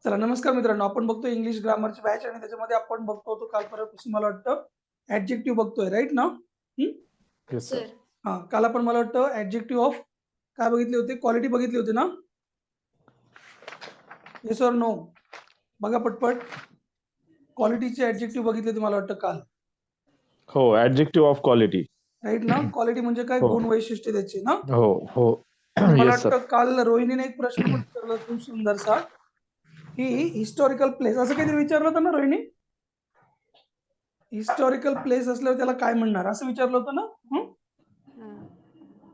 चला नमस्कार मित्रांनो, आपण बघतो इंग्लिश ग्रामरची बॅच आणि त्याच्यामध्ये आपण बघतो तो काल परवापासून मला वाटतं ऍडजेक्टिव्ह बघतोय, राईट ना? Yes sir. हा, काल आपण मला वाटतं ऍडजेक्टिव्ह ऑफ काय बघितले होते, क्वालिटी बघितली होती ना? Yes or no? बघा पटपट. क्वालिटीचे ऍडजेक्टिव्ह बघितले होते मला वाटतं काल, हो, ऍडजेक्टिव्ह ऑफ क्वालिटी. राईट ना? क्वालिटी म्हणजे काय, हो. गुण वैशिष्ट्य त्याचे ना? हो हो. आणि मला येस सर. वाटतं काल रोहिणीने एक प्रश्न पण विचारला खूप सुंदरसा, की हिस्टॉरिकल प्लेस असं काहीतरी विचारलं होतं ना रोहिणी? हिस्टॉरिकल प्लेस असल्यावर त्याला काय म्हणणार असं विचारलं होतं ना?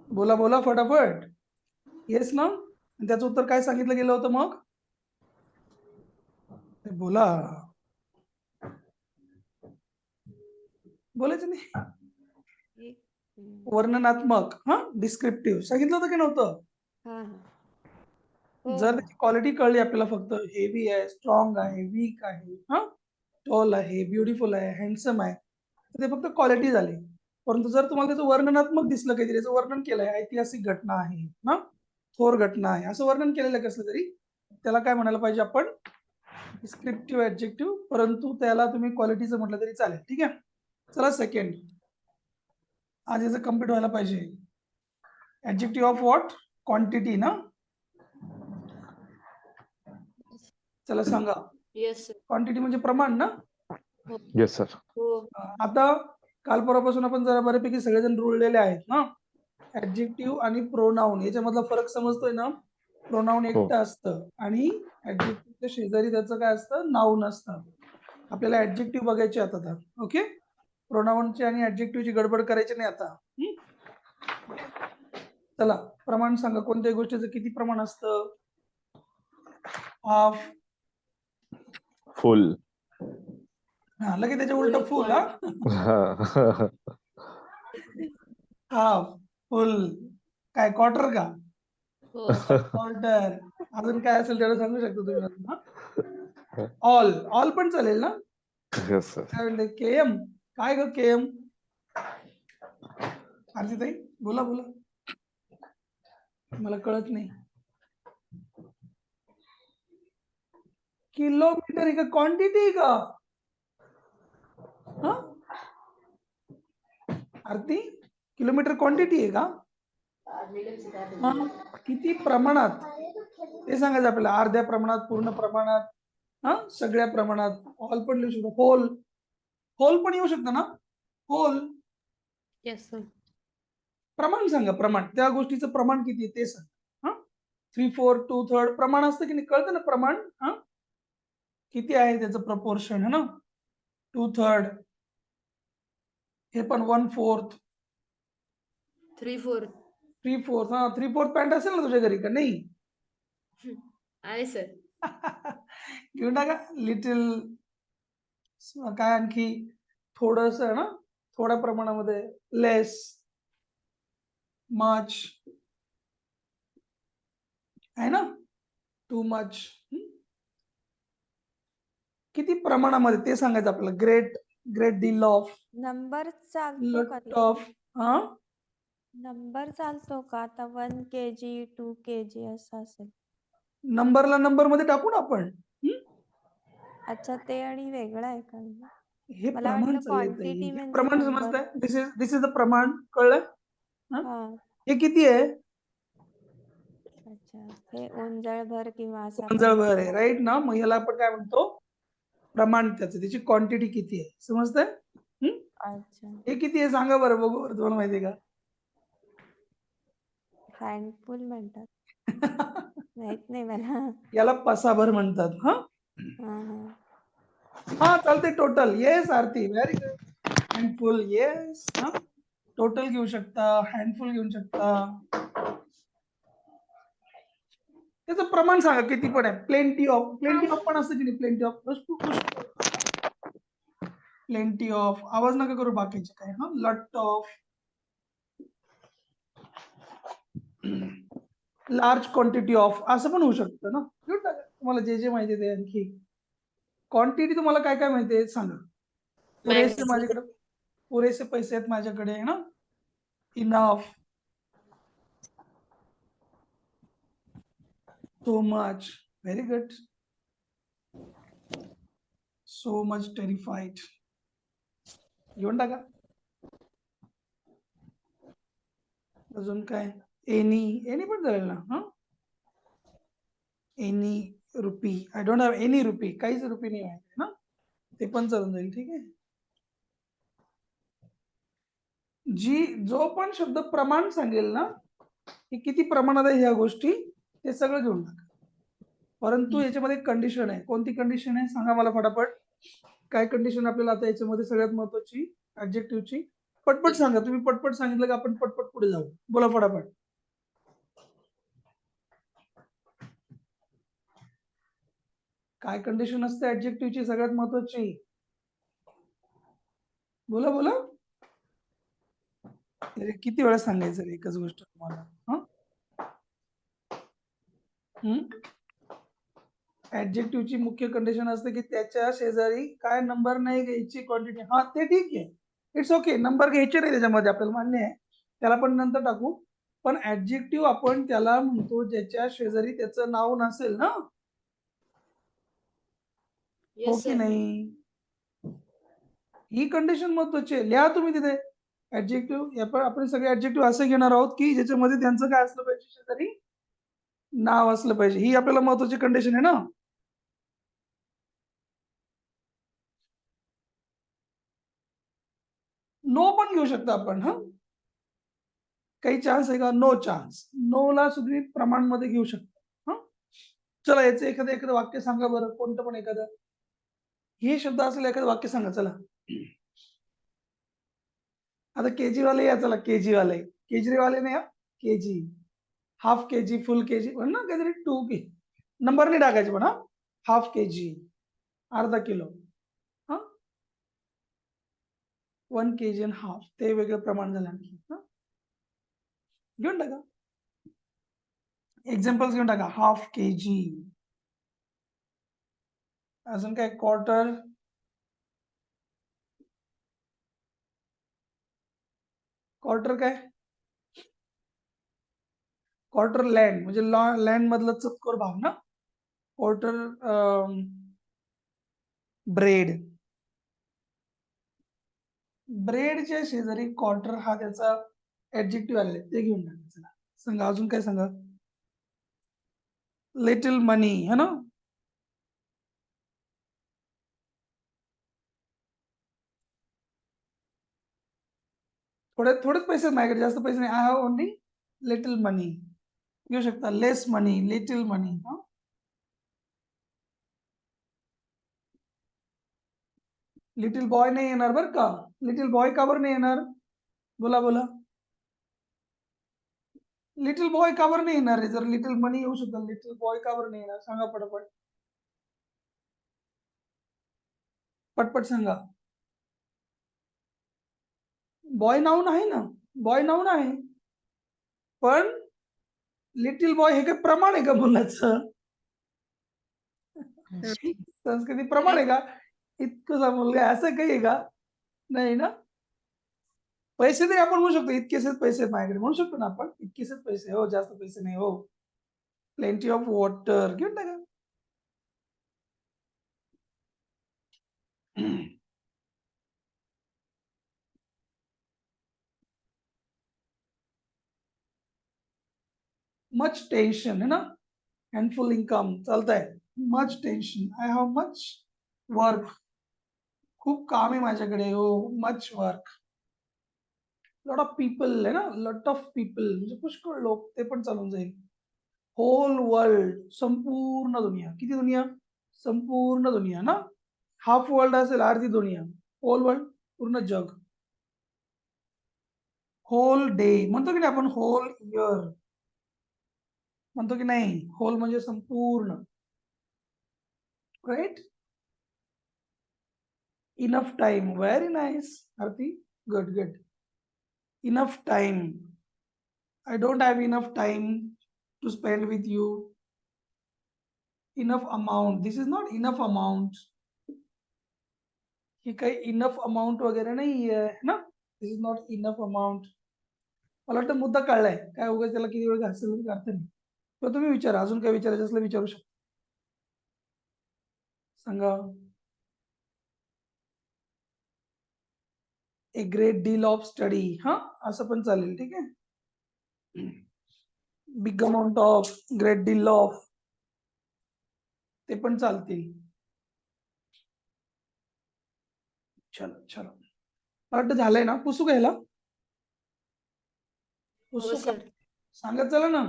बोला बोला फटाफट. येस ना? त्याचं उत्तर काय सांगितलं गेलं होतं मग? बोला, बोलायचं नाही. वर्णनात्मक, डिस्क्रिप्टिव्ह सांगितलं होतं की नव्हतं? जर त्याची क्वालिटी कळली आपल्याला, फक्त हेवी आहे, स्ट्रॉंग आहे, वीक आहे, टॉल आहे, ब्युटिफुल आहे, हँडसम आहे, तर ते फक्त क्वालिटी झाली. परंतु जर तुम्हाला त्याचं वर्णनात्मक दिसलं, काहीतरी त्याचं वर्णन केलंय, ऐतिहासिक घटना आहे ना, थोर घटना आहे, असं वर्णन केलेलं कसलं तरी, त्याला काय म्हणायला पाहिजे आपण? Descriptive adjective. परंतु त्याला तुम्ही क्वालिटीचं म्हटलं तरी चालेल. ठीक आहे, चला सेकंड, आज याचं कम्प्लीट व्हायला पाहिजे. Adjective of what? क्वांटिटी ना? चला सांगा. Yes sir. क्वांटिटी म्हणजे प्रमाण ना? Yes sir. हो. आता काल परवापासून आपण जरा बऱ्यापैकी सगळेजण रुळलेले आहेत ना. ऍडजेक्टिव्ह आणि प्रोनाउन याच्यामधला फरक समजतोय ना? प्रोनाउन एकटं असतं आणि ऍडजेक्टिव्हच्या शेजारी त्याचं काय असतं? नाउन असतं. आपल्याला ऍडजेक्टिव्ह बघायचे आता. ओके, प्रोनाउनची आणि ऍडजेक्टिव्हची गडबड करायची नाही आता. चला, प्रमाण सांगा. कोणत्याही गोष्टीचं किती प्रमाण असतं? हाफ, फुल. लगेच त्याच्या उलट फुल. हाफ, फुल, काय क्वार्टर का? क्वार्टर. अजून काय असेल तेवढं सांगू शकतो तुम्ही अजून? ऑल, ऑल पण चालेल ना? Yes sir. काय म्हणते केएम? काय ग केएम? आरतीताई बोला बोला, मला कळत नाही. किलोमीटर ही का क्वांटिटी का? आरती, किलोमीटर क्वांटिटी आहे का? किती प्रमाणात ते सांगायचं आपल्याला. अर्ध्या प्रमाणात, पूर्ण प्रमाणात, सगळ्या प्रमाणात. ऑल पण लिहू शकतो. होल, होल पण येऊ शकतं ना? होल. Yes sir. प्रमाण सांगा, प्रमाण. त्या गोष्टीचं प्रमाण किती आहे ते सांग. 3/4, 2/3 प्रमाण असतं की नाही? कळतं ना प्रमाण? किती आहे त्याचं प्रपोर्शन, है ना? 2/3, हे पण 1/4, 3/4. 3/4. 3/4 पॅन्ट असेल ना तुझ्या घरी का नाही? आहे सर. घेऊन टाका. लिटिल, काय आणखी थोडस ना, थोड्या प्रमाणामध्ये. लेस, मच आहे ना, टू मच. किती प्रमाणामध्ये ते सांगायचं आपल्याला. Great, great deal of, number चालतो का लॉट ऑफ. नंबर चालतो का? आता 1 kg 2 kg असं असेल. नंबरला नंबर मध्ये टाकू ना आपण. अच्छा, ते आणि वेगळं आहे का? हे मला प्रमाण वाटलं चाललंय ताई. क्वांटिटी हे म्हणजे प्रमाण नंबर. समजतंय? दिस इज द प्रमाण. कळलं? हा, हे किती आहे? अच्छा, हे ओंजळभर किंवा असं आपण ओंजळभर आहे, राईट ना? मग ह्याला आपण काय म्हणतो? प्रमाण. त्याची क्वांटिटी किती आहे, समजतंय? अच्छा, हे किती आहे सांगा बरं, बघू बरं. तुम्हाला माहिती आहे का? हँडफुल म्हणतात. माहित नाही मला. याला पसाभर म्हणतात. हा हा चालते. टोटल. येस आरती, व्हेरी गुड. हँडफुल, येस. टोटल घेऊ शकता, हँडफुल घेऊ शकता. त्याचं प्रमाण सांगा किती पण आहे. प्लेंटी ऑफ, प्लेंटी ऑफ पण असतं की नाही? Plenty of, plenty of. आवाज नका करू बाकीचे काय. लट ऑफ, लार्ज क्वांटिटी ऑफ, असं पण होऊ शकतं ना. तुम्हाला जे जे माहिती आहे ते. आणखी क्वांटिटी तुम्हाला काय काय माहिती आहे सांगा. पुरेसे, माझ्याकडे पुरेसे पैसे आहेत माझ्याकडे, है ना? Enough, So much. Very good. So much terrified. घेऊन टाका. अजून काय? एनी पण चालेल ना. हा, any RuPay. I don't have any RuPay. काहीच रुपी नाही आहे ना, ते पण चालून जाईल. ठीक आहे. जो पण शब्द प्रमाण सांगेल ना, की किती प्रमाणात आहे ह्या गोष्टी, ते सगळं घेऊन टाका. परंतु याच्यामध्ये कंडिशन आहे. कोणती कंडिशन आहे सांगा मला फटाफट. काय कंडिशन आपल्याला आता याच्यामध्ये सगळ्यात महत्वाची ऍडजेक्टिव्हची? पटपट सांगा. तुम्ही पटपट सांगितलं का आपण पटपट पुढे जाऊ. बोला फटाफट. काय कंडिशन असते ऍडजेक्टिव्हची सगळ्यात महत्वाची? बोला बोला. अरे किती वेळा सांगायचं रे एकच गोष्ट तुम्हाला? ऍडजेक्टिव्हची मुख्य कंडिशन असते की त्याच्या शेजारी काय नंबर नाही घ्यायची, क्वांटिटी. हा, ते ठीक आहे. It's okay. नंबर घ्यायचे नाही त्याच्यामध्ये, आपल्याला मान्य आहे. त्याला पण नंतर टाकू. पण ऍडजेक्टिव्ह आपण त्याला म्हणतो ज्याच्या शेजारी त्याचं नाव नसेल ना. हो Yes, की sir. नाही? ही कंडिशन महत्वाची आहे. लिहा तुम्ही तिथे ऍडजेक्टिव्ह. आपण सगळे ऍडजेक्टिव्ह असे घेणार आहोत की ज्याच्यामध्ये त्यांचं काय असलं पाहिजे, शेजारी नाव असलं पाहिजे. ही आपल्याला महत्वाची कंडिशन आहे ना. नो पण घेऊ शकता आपण. हा, काही चान्स आहे का? No chance. नो ला सुद्धा प्रमाण मध्ये घेऊ शकता. हा, चला याचं एखादं वाक्य सांगा बरं. कोणतं पण एखादं. हे शब्द असलेलं एखादं वाक्य सांगा. चला आता केजी वाले या. चला केजी वाले. केजरीवाले नाही, केजी. हाफ केजी, फुल केजी ना, काहीतरी 2 के. नंबर नाही टाकायचे पण. हा, हाफ केजी, अर्धा किलो. हा, 1 केजी आणि हाफ, ते वेगळं प्रमाण झालं आणखी. घेऊन टाका. एक्झाम्पल्स घेऊन टाका. Half KG. अजून काय? क्वार्टर. क्वार्टर काय? क्वार्टर लँड म्हणजे लँड मधला चतकोर भाग ना. Quarter bread. ब्रेडच्या शेजारी क्वार्टर हा त्याचा ऍडजेक्टिव्ह आलेला आहे, ते घेऊन टाका. चला सांगा. अजून काय सांगा? लिटिल मनी है ना. थोडेच पैसे आहेत माझ्याकडे, जास्त पैसे नाही. आय हॅव ओनली लिटिल मनी. घेऊ शकता. लेस मनी, लिटिल मनी. लिटिल बॉय नाही येणार बरं का. लिटिल बॉय का बरं नाही येणार? बोला बोला. लिटिल बॉय का बरं नाही येणार रे? जर लिटिल मनी येऊ शकतं, लिटिल बॉय का बरं नाही येणार? सांगा पटपट. पटपट सांगा. बॉय नाऊन आहे ना. बॉय नाऊन आहे, पण लिटिल बॉय हे काय प्रमाण आहे का मुलाचं? संस्कृती प्रमाण आहे का? इतकंसा मुलगा आहे असं काही आहे का? नाही ना. पैसे तरी आपण म्हणू शकतो इतकेसेच पैसे आहेत माझ्याकडे, म्हणू शकतो ना आपण इतकेसेच पैसे. हो, जास्त पैसे नाही. हो, प्लेंटी ऑफ वॉटर. घेऊन टाका. मच टेन्शन है ना. हँडफुल इन्कम चालतंय. Much tension. I have much work. खूप काम आहे माझ्याकडे. हो, much work. Lot of people आहे ना. लॉट ऑफ पीपल म्हणजे पुष्कळ लोक, ते पण चालून जाईल. होल वर्ल्ड, संपूर्ण दुनिया. किती दुनिया? संपूर्ण दुनिया ना. हाफ वर्ल्ड असेल, अर्धी दुनिया. होल वर्ल्ड, पूर्ण जग. होल डे म्हणतो की नाही आपण. होल इयर म्हणतो की नाही. होल म्हणजे संपूर्ण. Right. Enough time. Very nice Aarti. Good good. Enough time. I don't have enough time to spend with you. Enough amount. This is not enough amount. ही काही इनफ अमाऊंट वगैरे नाही आहे ना. दिस इज नॉट इनफ अमाऊंट. मला वाटतं मुद्दा कळलाय. काय उगाच त्याला किती वेळ घासेल अर्थ नाही. किंवा तुम्ही विचारा, अजून काय विचारायचं असलं विचारू शकता. सांगा. A great deal of study, हा असं पण चालेल. ठीक आहे. Big amount of, great deal of, ते पण चालतील. चलो चलो, मला वाटतं झालंय ना. पुसू घ्यायला हो पुसू का? सर. सांगत चला ना.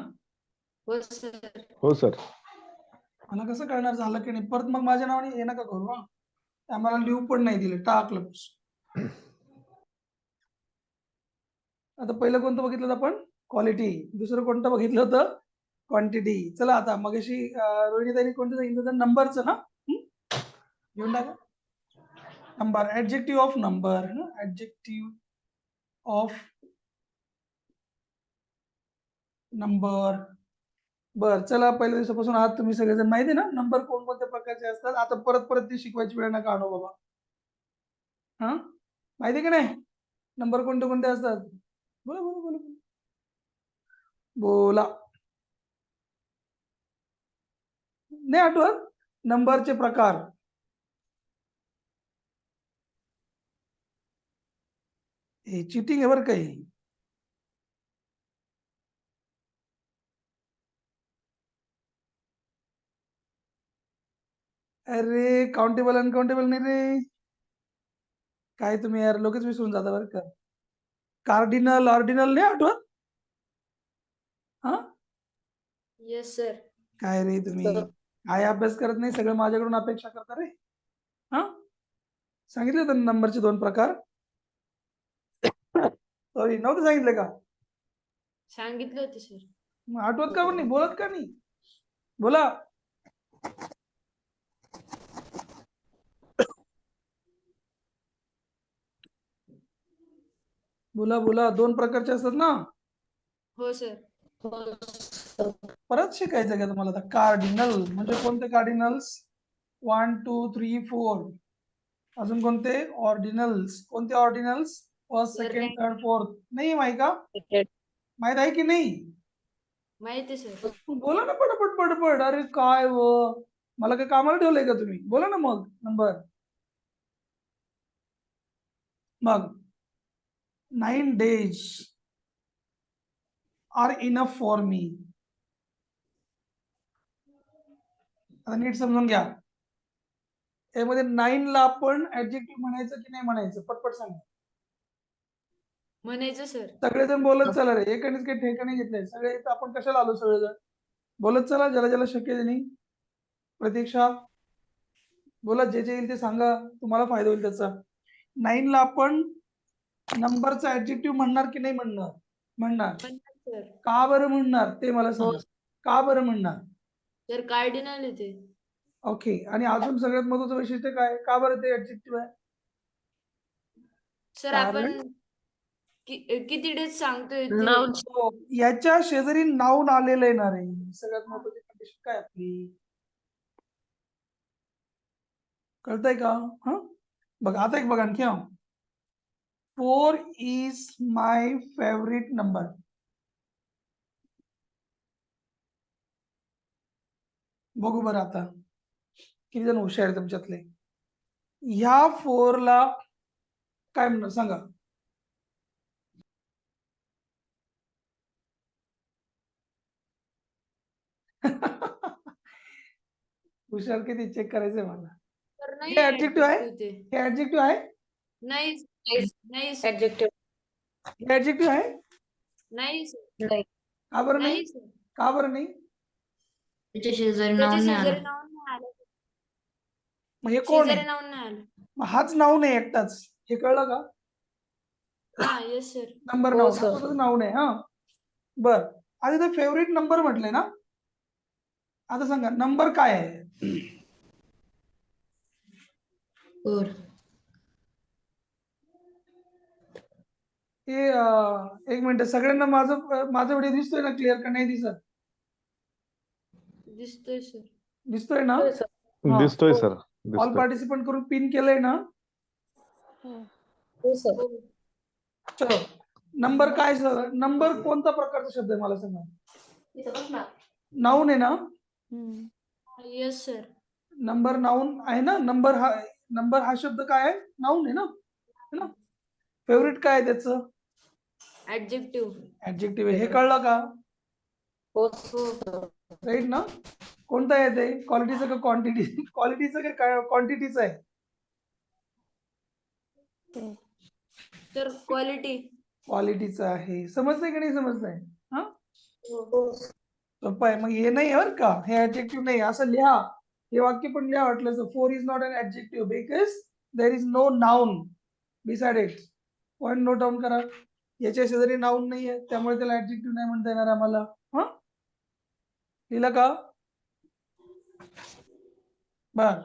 हो सर. हो सर. मला कसं कळणार झालं की नाही. परत मग माझ्या नावाने हे नका करू. हा, आम्हाला लिहू पण नाही दिलं, टाकलं पुसून. आता पहिलं कोणतं बघितलं होतं आपण? क्वालिटी. दुसरं कोणतं बघितलं होतं? क्वांटिटी. चला आता मगाशी रोहिणीताईंनी कोणतं सांगितलं होतं? नंबरचं ना. घेऊन टाका. Number, adjective of number. Adjective of number. बर, चला पहिल्या दिवसापासून आहात तुम्ही सगळेजण. माहिती आहे ना नंबर कोणकोणत्या प्रकारचे असतात. आता परत परत ती शिकवायची वेळ नका आणू बाबा. हा, माहिती आहे की नाही नंबर कोणते कोणते असतात? बोला बोला बोला बोला. नाही आठवत नंबरचे प्रकार? हे चिटिंग आहे बरं काही. अरे काउंटेबल अनकाउंटेबल नाही रे. काय तुम्ही यार लोकच विसरून जाता बरं का. कार्डिनल ऑर्डिनल नाही आठवत? हा, येस सर. काय रे तुम्ही काय अभ्यास करत नाही, सगळं माझ्याकडून अपेक्षा करता रे. हा, सांगितले होते नंबरचे 2 प्रकार. सॉरी, नव्हते सांगितले का? सांगितले होते सर. मग आठवत का पण नाही, बोलत का नाही? बोला. बोला बोला. 2 प्रकारचे असतात ना. हो सर. परत शिकायचं का तुम्हाला? आता कार्डिनल म्हणजे कोणते? कार्डिनल्स 1 2 3 4. अजून कोणते? ऑर्डिनल्स. कोणते ordinals? First, Sir, second, rank. Third, fourth. नाही माहिती का? माहित आहे की नाही? माहिती आहे सर. बोला ना पटपट पटपट. अरे काय व, मला काय कामाला ठेवलंय का तुम्ही? बोला ना मग नंबर. मग 9 days are enough for me. आता नीट समजून घ्या. यामध्ये 9 ला आपण ऍडजेक्टिव्ह म्हणायचं की नाही म्हणायचं? पटपट सांगा. म्हणायचं सर. सगळेजण बोलत चला रे. एकानेच काही ठेकाणे घेतले. सगळे इथं आपण कशाला आलो सगळेजण? बोलत चला, ज्याला ज्याला शक्य आहे नाही. प्रतीक्षा बोला, जे जे येईल ते सांगा, तुम्हाला फायदा होईल त्याचा. 9 ला आपण नंबरचा ऍडजेक्टिव्ह म्हणणार की नाही म्हणणार? म्हणणार. म्हणणार सर. का बरं म्हणणार ते मला सांगा. का बरं म्हणणार? सर कार्डिनल येते. ओके. आणि अजून सगळ्यात महत्वाचं वैशिष्ट्य काय? का बरं ते ऍडजेक्टिव्ह आहे? सर कारण आपण किती डेज सांगतोय ते. हो, याच्या शेजारी नाऊन आलेलं आहे ना रे. सगळ्यात महत्वाची कंडिशन काय आपली? कळतंय का? हा, बघा आता एक बघा आणखी. 4 इज माय फेवरेट नंबर. बघू बरं आता किती जण हुशार आहे तुमच्यातले. ह्या 4 ला काय म्हणणार सांगा? हुशार किती चेक करायचंय मला. सर हे नाही ऍडजेक्टिव्ह आहे? adjective ते. हे ऍडजेक्टिव्ह आहे? नाही नाही सर. हे ऍडजेक्टिव्ह आहे? नाही सर. का बरं नाही? नाही सर. का बरं नाही? त्याच्या शेजारी नाव नाही आलं. मग हे कोण शेजारी आहे? नाव नाही आलं. मग हाच नाव नाही एकटाच. हे कळलं का? हा येस सर. नंबर नाव स्वतःच नाव नाही. हा, बर. आधी ते फेवरेट नंबर म्हटले ना. आता सांगा नंबर काय आहे? हे एक मिनिट, सगळ्यांना माझा व्हिडिओ दिसतोय ना क्लिअर का नाही दिसत? दिसतोय सर. दिसतोय ना? हा. दिसतोय सर. ऑल दिसतोय. पार्टिसिपंट करून पिन केलंय ना? हो. चलो, नंबर काय सर? नंबर कोणता प्रकारचा शब्द आहे मला सांगा? नाऊन आहे ना? Yes sir. नंबर नाऊन आहे ना? नंबर हा शब्द काय आहे? नाऊन आहे ना? है ना? फेवरेट काय आहे त्याचं? ऍडजेक्टिव्ह. ऍडजेक्टिव्ह आहे. हे कळलं का? हो. राईट ना? कोणतं आहे ते? क्वालिटीचं का क्वांटिटी? क्वालिटीचं का क्वांटिटीचं आहे? तर क्वालिटी. क्वालिटीचं आहे. समजतंय की नाही समजतंय? हा, हो. सोपं आहे. मग हे नाही बरं का, हे ऍडजेक्टिव्ह नाही. असं लिहा, हे वाक्य पण लिहा वाटलं तर. 4 is not an adjective because there is no noun beside it. Point note down करा. याच्या शेजारी नाउन नाही आहे, त्यामुळे त्याला ऍडजेक्टिव्ह नाही म्हणता येणार आम्हाला. हा, लिहिलं का? बर.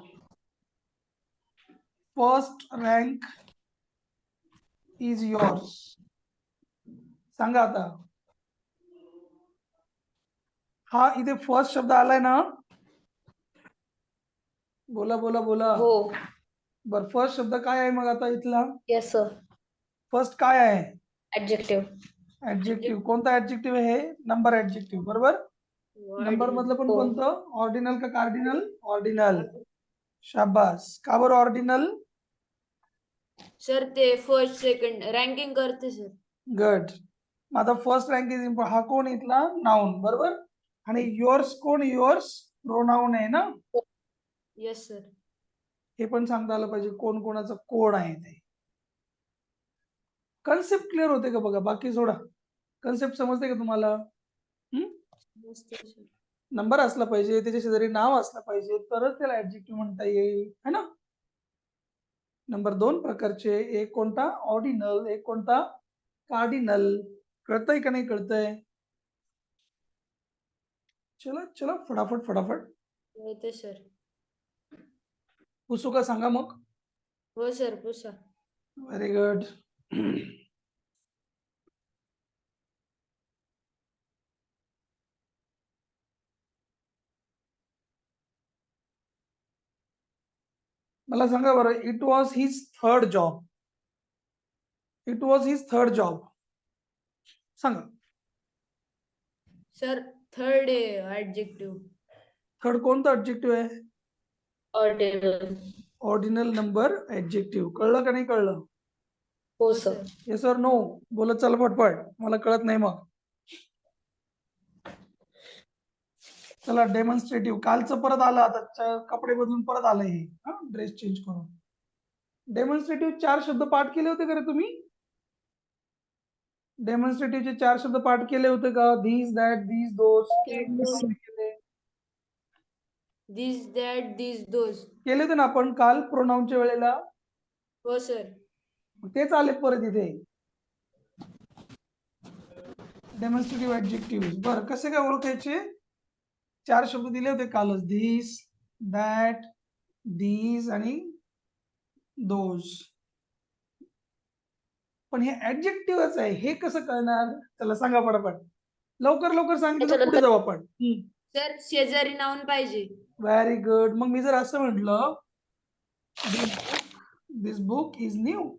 First rank is yours. सांगा आता. हा इथे फर्स्ट शब्द आलाय ना? बोला बोला बोला. हो. बर, फर्स्ट शब्द काय आहे मग आता इथला? Yes sir. फर्स्ट काय आहे? ऍडजेक्टिव्ह. ऍडजेक्टिव्ह. कोणता ऍडजेक्टिव्ह आहे? Number adjective. बरोबर. नंबर मधलं पण हो. कोणतं? ऑर्डिनल का कार्डिनल? ऑर्डिनल. शाबास. का बरं ऑर्डिनल? सर ते फर्स्ट सेकंड रँकिंग करते सर. गुड. आता फर्स्ट रँक इज इम्पॉर्टंट. हा कोण इथला? नाउन. बरोबर. आणि युअर्स कोण? युअर्स प्रोनाउन आहे ना? Yes sir. हे पण सांगता आलं पाहिजे कोण कोणाचं कोण आहे ते. कन्सेप्ट क्लिअर होते का बघा, बाकी सोडा. कन्सेप्ट समजते का तुम्हाला? नंबर असला पाहिजे, त्याच्या शेजारी नाव असलं पाहिजे, तरच त्याला ऍडजेक्टिव्ह म्हणता येईल, है ना? नंबर 2 प्रकारचे, एक कोणता? ऑर्डिनल, एक कोणता? कार्डिनल. कळतंय का नाही कळतंय? चला चला फटाफट फटाफट. कळते सर. पुसू का सांगा मग? हो सर पुसा. Very good. मला सांगा बरं, it was his third job. It was his third job. सांगा. Sir third adjective. थर्ड कोणता ऍडजेक्टिव्ह आहे? ऑर्डिनल. Ordinal number adjective. कळलं का नाही कळलं? हो सर. Yes or no? बोलत चला पटपट, मला कळत नाही मग. चला डेमॉन्स्ट्रेटिव्ह. कालचं परत आलं, आता कपडे बदलून परत आलं हे. हा, ड्रेस चेंज करून. डेमॉन्स्ट्रेटिव्ह 4 शब्द पाठ केले होते का रे तुम्ही? डेमॉन्स्ट्रेटिव्हचे 4 शब्द पाठ केले होते का? This, that, this, those. This that this those. केले होते ना आपण काल प्रोनाउनच्या वेळेला? हो सर. तेच आले परत इथे. Demonstrative adjective. बरं, कसे काय ओळखायचे? 4 शब्द दिले होते कालच. धीस, दॅट, धीस आणि दोज. पण हे ऍडजेक्टिव्हच आहे, हे कसं कळणार? चला सांगा पटापट. लवकर लवकर सांगितलं तर पुढे जाऊ आपण. सर शेजारी नाऊन पाहिजे. Very good. मग मी जर असं म्हटलं, दिस बुक इज न्यू,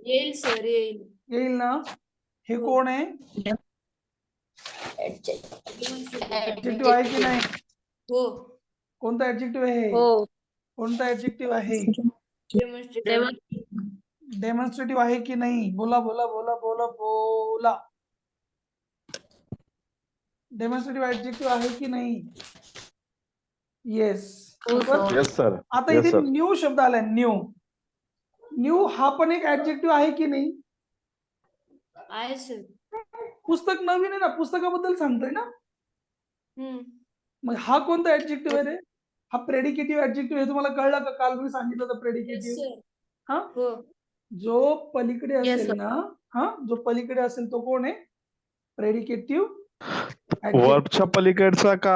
येईल सर येईल. येईल ना? हे हो. कोण आहे? ऍडजेक्टिव्ह आहे की नाही? हो. कोणता ऍडजेक्टिव्ह आहे? हो. कोणता ऍडजेक्टिव्ह आहे? डेमॉन्स्ट्रेटिव्ह. डेमॉन्स्ट्रेटिव्ह आहे की नाही? बोला बोला बोला बोला बोला. डेमॉन्स्ट्रेटिव्ह ऍडजेक्टिव्ह आहे की नाही? येस. बरोबर. Yes sir. आता येस इथे सर. न्यू शब्द आलाय. न्यू. न्यू हा पण एक ऍडजेक्टिव्ह आहे की नाही? आहे सर. पुस्तक नवीन आहे ना, पुस्तकाबद्दल सांगतोय ना. मग हा कोणता ऍडजेक्टिव्ह आहे रे? हा प्रेडिकेटिव्ह ऍडजेक्टिव्ह. हे तुम्हाला कळलं का? काल मी सांगितलं होतं येस प्रेडिकेटिव्ह. सर. हा, हो. जो पलीकडे Yes, असेल sir. ना, हा, जो पलीकडे असेल तो कोण आहे? प्रेडिकेटिव्ह वर्बच्या पलीकडचा का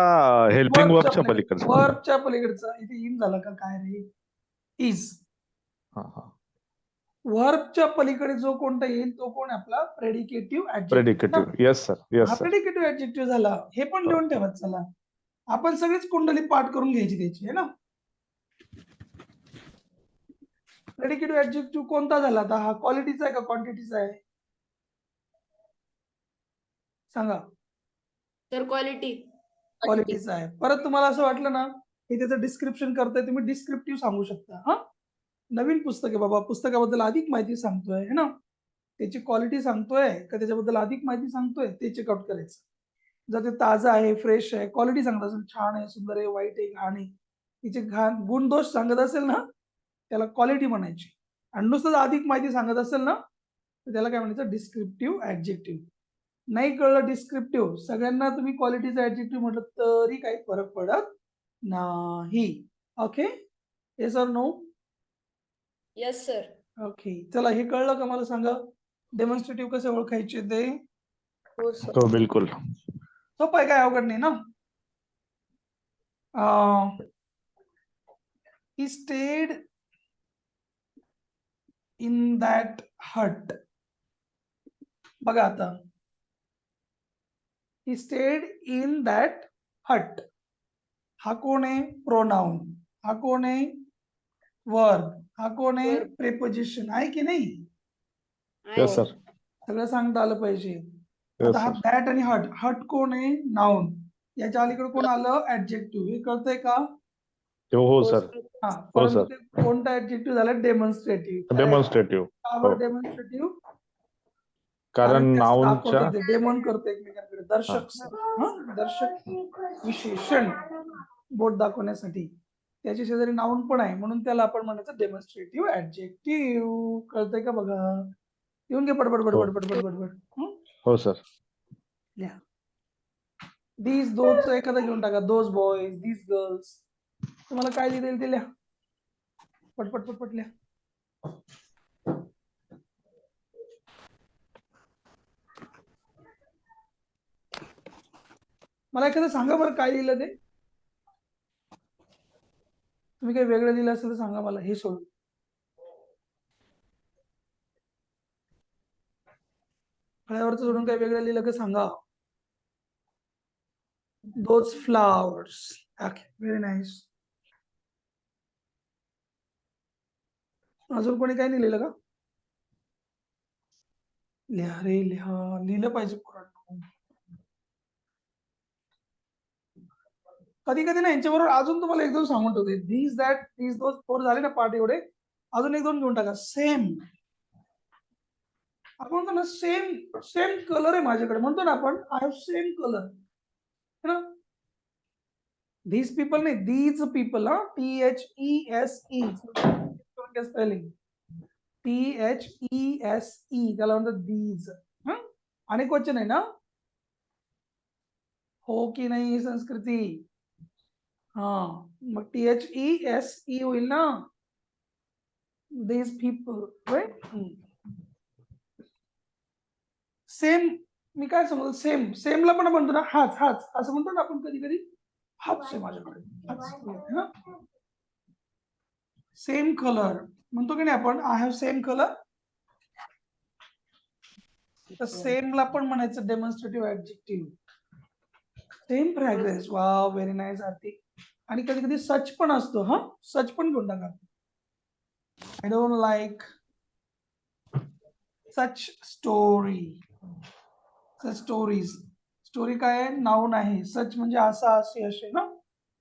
हेल्पिंग वर्बच्या पलीकडचा? वर्बच्या पलीकडचा. इथे इन झाला का काय रे? इज. हा हा. वर्बच्या पलीकडे जो कोणता येईल तो कोण आहे? आपला predicative adjective. Predicative. Yes sir. Yes हा सर. प्रेडिकेटिव्ह ऍडजेक्टिव्ह झाला. हे पण लिहून ठेवा. चला आपण सगळीच कुंडली पाठ करून घ्यायची त्याची, आहे ना. प्रेडिकेटिव्ह ऍडजेक्टिव्ह कोणता झाला आता? हा क्वालिटीचा आहे का क्वांटिटीचा आहे? सांगा. Sir quality. क्वालिटीचा आहे. परत तुम्हाला असं वाटलं ना की त्याचं डिस्क्रिप्शन करताय, तुम्ही डिस्क्रिप्टिव्ह सांगू शकता. हा, नवीन पुस्तक आहे बाबा, पुस्तकाबद्दल अधिक माहिती सांगतोय है ना, त्याची क्वालिटी सांगतोय का त्याच्याबद्दल अधिक माहिती सांगतोय ते चेकआउट करायचं. जर ते ताजं आहे, फ्रेश आहे, क्वालिटी सांगत असेल, छान आहे, सुंदर आहे, वाईट आहे, घाण आहे, तिचे घाण गुण दोष सांगत असेल ना त्याला क्वालिटी म्हणायची. आणि नुसतं अधिक माहिती सांगत असेल ना तर त्याला काय म्हणायचं, डिस्क्रिप्टिव्ह ऍडजेक्टिव्ह. नाही कळलं डिस्क्रिप्टिव्ह, सगळ्यांना तुम्ही क्वालिटीचा ऍडजेक्टिव्ह म्हटलं तरी काही फरक पडत नाही. Okay, yes or no? Yes sir. Okay, चला हे कळलं का मला सांगा, डेमॉन्स्ट्रेटिव्ह कसे ओळखायचे ते? हो सर. हो बिलकुल. सोपं आहे, काय अवघड नाही ना. he stayed in that hut. बघा आता, he stayed in that hut. हा कोण आहे? प्रोनाउन. हा कोण आहे? वर्ब. हा कोण आहे? Verb. प्रेपोजिशन. आहे की नाही? Yes sir. सगळं सांगता आलं पाहिजे. येस आता हा सर. दॅट आणि हट, हट कोण आहे? नाउन. याच्या अलीकडे कोण आलं? ऍडजेक्टिव्ह. हे कळतंय का? हो सर. हा, हो परंतु सर. ते कोणता ऍडजेक्टिव्ह झाला? डेमॉन्स्ट्रेटिव्ह. डेमॉन्स्ट्रेटिव्ह. का हो. बरं डेमॉन्स्ट्रेटिव्ह? कारण ते असं नाऊनच्या दाखवतं, ते डेमॉन करतं एकमेकांकडे. दर्शक, दर्शक विशेषण बोट दाखवण्यासाठी. त्याच्या शेजारी नाउन पण आहे, म्हणून त्याला आपण म्हणायचं डेमॉन्स्ट्रेटिव्ह ऍडजेक्टिव्ह. कळतंय का बघा? येऊन घे पडपड पडपड पडपड पडपड. हो सर. लिहा. दीज दोज एखादा घेऊन टाका. Those boys, these girls. तुम्हाला काय लिहिता येईल ते लिहा. पटपट पटपट लिहा. मला एखादं सांगा बरं काय लिहिलं ते. तुम्ही काही वेगळं लिहिलं असेल तर सांगा मला, हे सोडून. फळ्यावरचं सोडून काही वेगळं लिहिलं का सांगा. Those flowers. Okay, very nice. अजून कोणी काय नाही लिहिलं का? लिहा रे लिहा, लिहिलं पाहिजे पोरांनो. कधी कधी ना यांच्याबरोबर अजून तुम्हाला एक दोन सांगून ठेवते. These that these those four झाले ना पार्ट एवढे, अजून एक दोन घेऊन टाका. सेम. आपण म्हणतो ना सेम, सेम कलर आहे माझ्याकडे, म्हणतो ना आपण आय हॅव सेम कलर, है ना. दीज पीपल नाही, दीज पीपल. हा, THESE स्पेलिंग. THESE, त्याला म्हणतात दीज. अनेक वचन आहे ना, हो की नाही संस्कृती? हा, मग THESE होईल ना, दीज पीपल, राईट. सेम. मी काय समजतो? सेम, सेमला पण म्हणतो ना हाच हाच, असं म्हणतो ना आपण कधी कधी. हाच आहे माझ्याकडे, हाच. सेम कलर म्हणतो की नाही आपण, आय हॅव सेम कलर. तर सेमला पण म्हणायचं demonstrative adjective. Same fragrance. Wow, very nice Aarti. आणि कधी कधी सच पण असतो. हा, सच पण घेऊन टाका. I don't like such story. Such stories. Story काय आहे? नाऊन आहे. सच म्हणजे असा, असे, असे ना.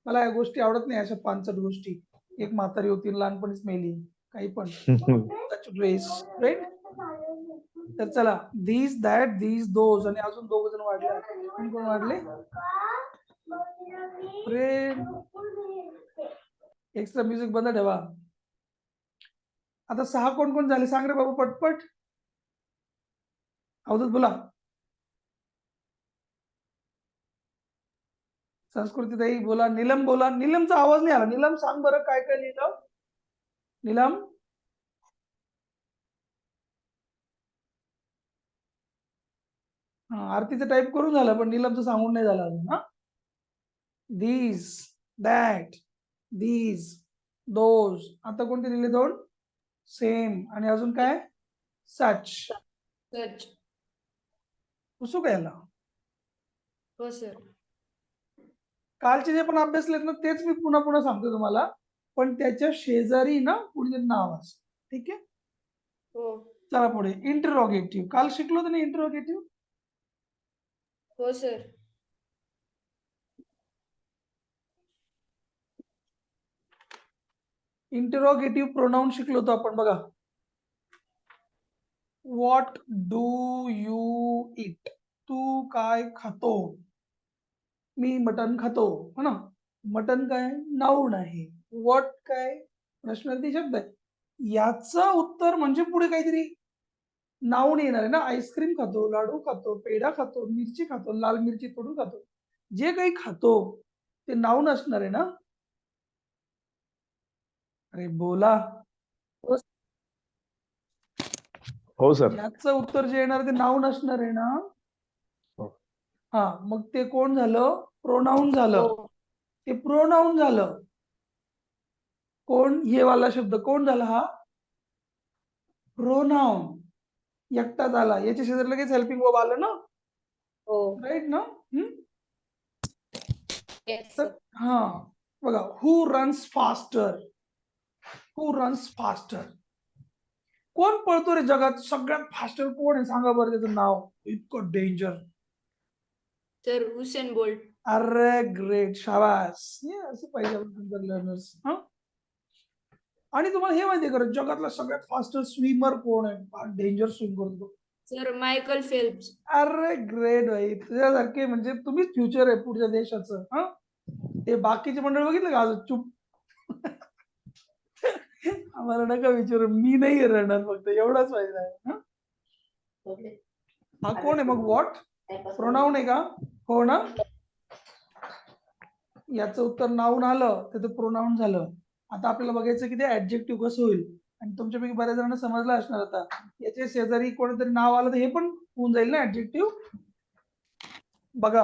मला या गोष्टी आवडत नाही, अशा पानसट गोष्टी. एक म्हातारी होती, लहानपणीच मेली, काही पण. सच ड्रेस, राईट. तर चला, दीज दॅट दीज दोज, आणि अजून दोघ जण वाढले. कोण कोण वाढले? एक्स्ट्रा म्युझिक बंद ठेवा. आता 6 कोण कोण झाले सांग रे बाबू पटपट. अवधूत बोला. संस्कृती ताई बोला. नीलम बोला. नीलमचा आवाज नाही आला. नीलम सांग बरं काय काय लिहिलं. नीलम. आरतीचं टाईप करून झालं, पण नीलमचं सांगून नाही झालं अजून. हा, दीज दॅट दीज दोज. आता कोणते लिहिले? दोन. सेम. आणि अजून काय? सच. सच. पुसू का याला? हो सर. कालचे जे पण अभ्यासलेत ना तेच मी पुन्हा पुन्हा सांगतो तुम्हाला, पण त्याच्या शेजारी ना पुढे नाव असतं. ठीक आहे. हो. चला पुढे. इंटरोगेटिव्ह. काल शिकलो होतो ना इंटरोगेटिव्ह. हो सर. इंटरोगेटिव्ह प्रोनाउन शिकलो होतो आपण बघा. What do you eat? तू काय खातो? मी मटन खातो, हो ना. मटन काय नाऊन आहे. व्हॉट काय प्रश्नार्थी शब्द आहे. याचं उत्तर म्हणजे पुढे काहीतरी नाऊन येणार आहे ना. आईस्क्रीम खातो, लाडू खातो, पेढा खातो, मिरची खातो, लाल मिरची तोडून खातो. जे काही खातो ते नाऊन असणार आहे ना. अरे बोला. हो सर. याचं उत्तर जे येणार ते नाऊन असणार आहे ना. हो. हा, मग ते कोण झालं? प्रोनाऊन झालं. हो. ते प्रोनाऊन झालं. कोण? हे वाला शब्द कोण झाला? हा प्रोनाऊन. एकटा झाला. याच्या शेजारी लगेच हेल्पिंग वर्ब आलं ना. हो. राईट ना. Yes, तर sir. हा बघा, हु रन्स फास्टर? हु रन्स फास्टर? कोण पळतो रे जगात सगळ्यात फास्टर? कोण आहे सांगा बरं त्याचं नाव. इतकं डेंजर. Sir, Usain Bolt. अरे ग्रेट, शाबास. असं पाहिजे लर्नर्स. आणि तुम्हाला हे माहिती आहे का जगातला सगळ्यात फास्टर स्विमर कोण आहे? डेंजर स्विम करतो. Sir, Michael Phelps. अरे ग्रेट भाई, तुझ्यासारखे म्हणजे तुम्हीच फ्युचर आहे पुढच्या देशाचं. ते बाकीचे मंडळ बघितलं का आज चुप. आम्हाला नका विचारू, मी नाही रडणार, फक्त एवढाच फायदा आहे. हा कोण आहे मग? व्हॉट प्रोनाऊन आहे का? हो ना. याचं उत्तर नाऊन आलं तर ते प्रोनाऊन झालं. आता आपल्याला बघायचं की ते ऍडजेक्टिव्ह कसं होईल. आणि तुमच्यापैकी बऱ्याच जणांना समजलं असणार आता. याच्या शेजारी कोणीतरी नाव आलं तर हे पण होऊन जाईल ना ऍडजेक्टिव्ह. बघा,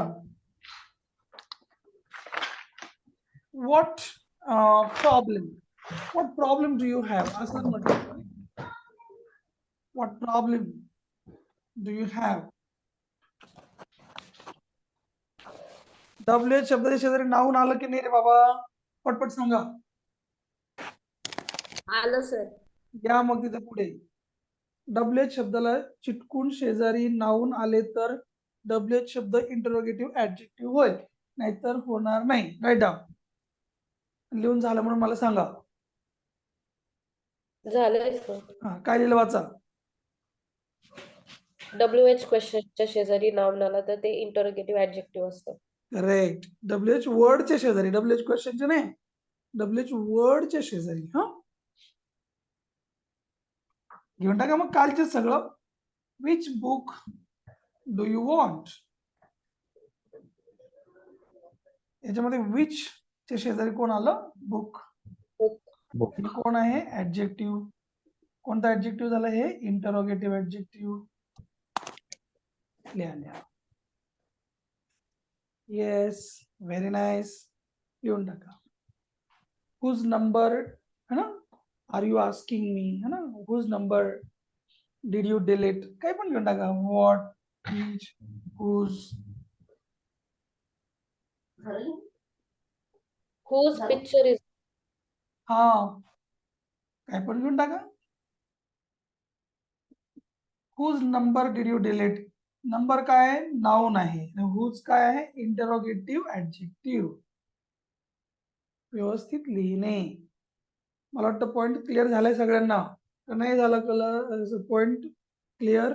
what problem. What problem do you have? असं म्हटलं. What problem do you have? W शब्दाच्या शेजारी नाऊन आलं की नाही रे बाबा? पटपट सांगा. आलं सर. या मग तिथे पुढे डब्ल्यू शब्दाला चिटकून शेजारी नाऊन आले तर डब्ल्यू शब्द इंटरोगेटिव्ह ऍडजेक्टिव्ह होईल, नाहीतर होणार नाही. Write down. लिहून झालं म्हणून मला सांगा. झालंय सर. हा, काय लिहिलं वाचा. WH क्वेश्चनच्या शेजारी नाऊन आला तर ते इंटरोगेटिव्ह ऍडजेक्टिव्ह असतं. करेक्ट. डब्ल्यू वर्डच्या शेजारी, डब्ल्यू क्वेश्चनचे नाही, डब्ल्यू वर्डच्या शेजारी. हा, घेऊन टाका मग कालचे सगळं. Which book do you want? याच्यामध्ये विच च्या शेजारी कोण आलं? बुक. बुक. कोण आहे? ऍडजेक्टिव्ह. कोणता ऍडजेक्टिव्ह झाला हे? Interrogative adjective. लिहा. Yes, very nice. लिहून टाका. हुज नंबर है ना. आर यू आस्किंग मी है ना. Whose number did you delete? काही पण लिहून टाका. What, which, whose. Whose picture is. हा, काय पण लिहून टाका. Whose number did you delete? Number काय आहे? नाऊन आहे. हुज काय आहे? Interrogative adjective. व्यवस्थित लिहिणे. मला वाटतं पॉइंट क्लिअर झालाय सगळ्यांना, तर नाही झाला कलर पॉइंट क्लिअर?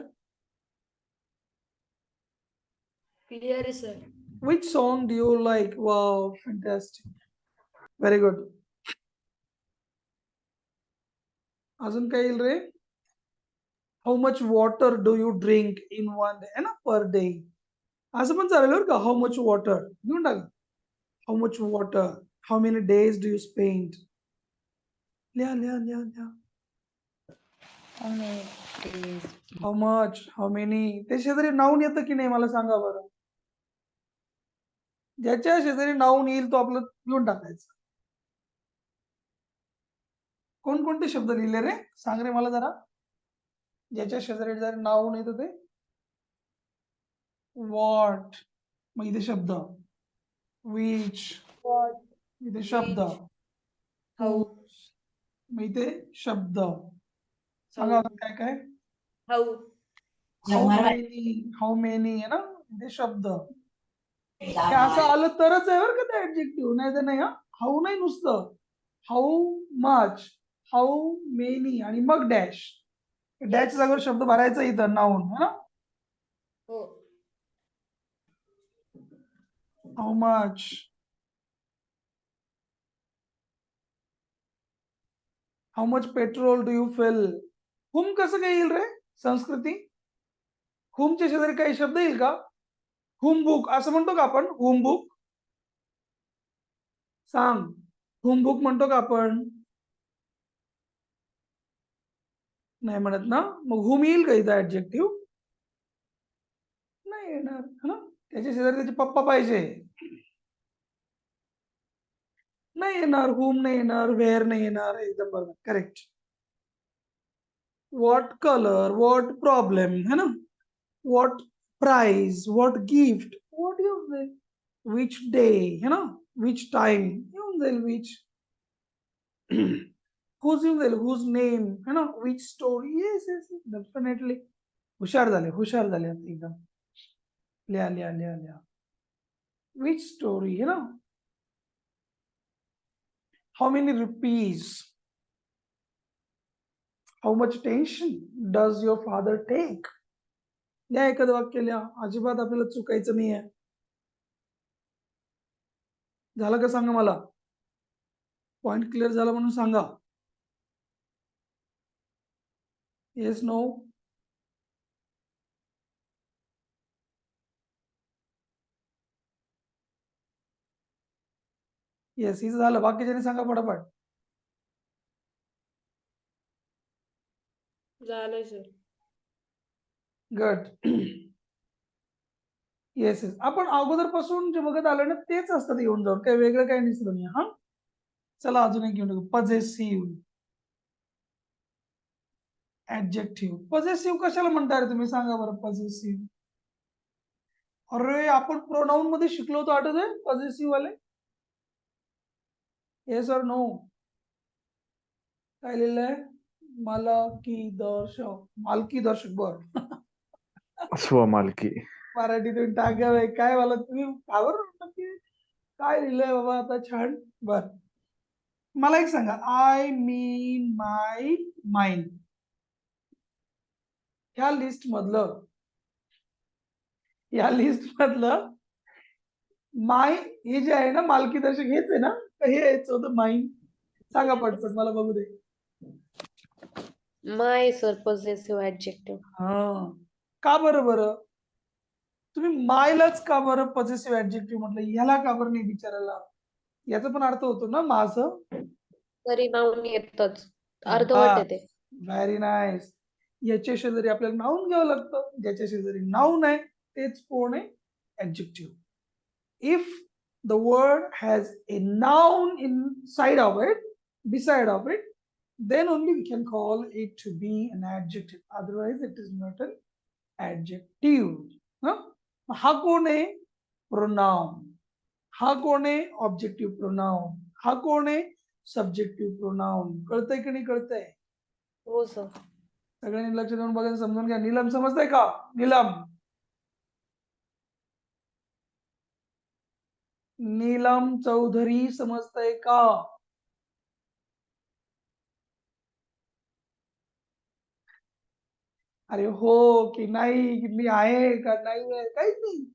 Clear आहे sir. Which song do you like? Wow, fantastic. Very good. अजून काय येईल रे? How much water do you drink in one day? है ना, पर डे. असं पण चालेल बरं का. हाऊ मच वॉटर घेऊन टाका. How much water, how many days do you spend? लिहा. हाऊ मच, हाऊ मेनी, ते शेजारी नाऊन येतं की नाही मला सांगा बरं. ज्याच्या शेजारी नाऊन येईल तो आपलं लिहून टाकायचं. कोणकोणते शब्द लिहिले रे? सांग रे मला जरा. ज्याच्या शेजारी जर नाऊन येतं ते. व्हॉट, मग इथे शब्द. विच, इथे शब्द. How. मग इथे शब्द. सांगा काय काय. How. हाऊ मेनी आहे ना, इथे शब्द. हे असं आलं तरच आहे बरं का ते ऍडजेक्टिव्ह, नाही तर नाही. हाऊ नाही नुसतं, हाऊ मच, हाऊ मेनी आणि मग डॅश. Dash Yes. जागेवर शब्द भरायचा इथं नाऊन हा. हो. How much, how much petrol do you fill. Hmm कसं काय येईल रे संस्कृती? हुमच्या शेजारी काही शब्द येईल का? हुम बुक असं म्हणतो का आपण? हुम बुक सांग. हुम बुक म्हणतो का आपण? नाही म्हणत ना. मग हुम येईल का इथं ऍडजेक्टिव्ह? नाही येणार है ना. त्याच्या शेजारी त्याचे पप्पा पाहिजे. नाही येणार. हुम नाही येणार. वेअर नाही येणार. एकदम बरोबर, correct. What colour, what problem है ना. What prize, what gift, what येऊन जाईल. विच डे है ना. विच टाइम येऊन जाईल. विच हुज येऊन जाईल. हुज नेम है ना. Which story. Yes yes definitely. हुशार झाले आता एकदम. लिहा लिहा लिहा लिहा. विच स्टोरी है ना. How many rupees, how much tension does your father take. लिहा एखादं वाक्य लिहा. अजिबात आपल्याला चुकायचं नाहीये. झालं का सांगा मला. पॉइंट क्लिअर झाला म्हणून सांगा. Yes no. येस हिचं झालं. बाकीच्याने सांगा पटापट. झालंय सर. गुड. येस येस आपण अगोदरपासून जे बघत आलो ना तेच असतात येऊन जाऊन. काही वेगळं काही दिसलं नाही हा. चला अजून एक घेऊन टाकू. Possessive adjective. पजेसिव्ह कशाला म्हणता रे तुम्ही सांगा बरं. पजेसिव्ह अरे आपण प्रोनाउन मध्ये शिकलो होतो आठवतंय पजेसिव्ह वाले. Yes or no. काय लिहिलंय? मालकी दर्शक. मालकी दर्शक बर. स्वमालकी. मराठीतून टाकावे काय मला तुम्ही कावर काय लिहिलंय बाबा आता छान. बर मला एक सांगा. आय मी माय माइंड ह्या लिस्ट मधलं माय हे जे आहे ना मालकी दर्शक हेच आहे ना. हे यायचं होतं माइंड. सांगा पटपट मला बघू दे. माय सर पॉझिटिव्ह ऍडजेक्टिव्ह. हा का बरं तुम्ही मायलाच का बरं पॉझिटिव्ह ऍडजेक्टिव्ह म्हटलं. ह्याला का बरं नाही विचारायला. याचा पण अर्थ होतो ना माझं. तरी नाऊन येतच. अर्धवट येते. Very nice. याच्या शेजारी आपल्याला नाऊन घ्यावं लागतं. ज्याच्या शेजारी नाऊन आहे तेच कोण आहे adjective. If the word has a noun inside of it, beside of it, then only we can call it to be an adjective. Otherwise it is not an adjective. हा कोण आहे प्रोनाउन. हा कोण आहे ऑब्जेक्टिव्ह प्रोनाउन. हा कोण आहे subjective pronoun. कळतंय की नाही कळतंय. हो सर. सगळ्यांनी लक्ष देऊन बघा समजून घ्या. नीलम समजतंय का. नीलम नीलम चौधरी समजतंय का. अरे हो की नाही की मी आहे का नाही आहे काहीच नाही.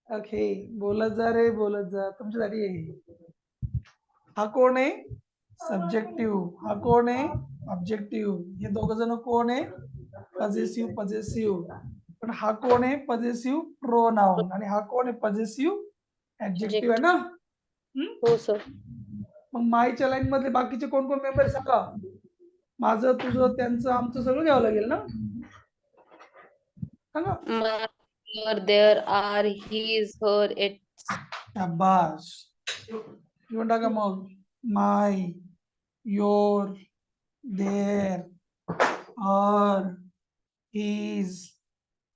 ओके बोलत जा रे बोलत जा तुमच्यासाठी आहे. हा कोण आहे सब्जेक्टिव्ह. हा कोण आहे ऑब्जेक्टिव्ह. हे दोघ जण कोण आहे पजेसिव्ह. पण हा कोण आहे पजेसिव्ह प्रोनाउन. आणि हा कोण आहे पजेसिव्ह ऍडजेक्टिव्ह आहे ना. हो सर. मग मायच्या लाईन मधले बाकीचे कोण कोण मेंबर सांगा. माझं तुझं त्यांचं आमचं सगळं घ्यावं लागेल ना. सांगा. My, their, our, his, her, its. शाबास. घेऊन टाका मग. My, your, their, our, his,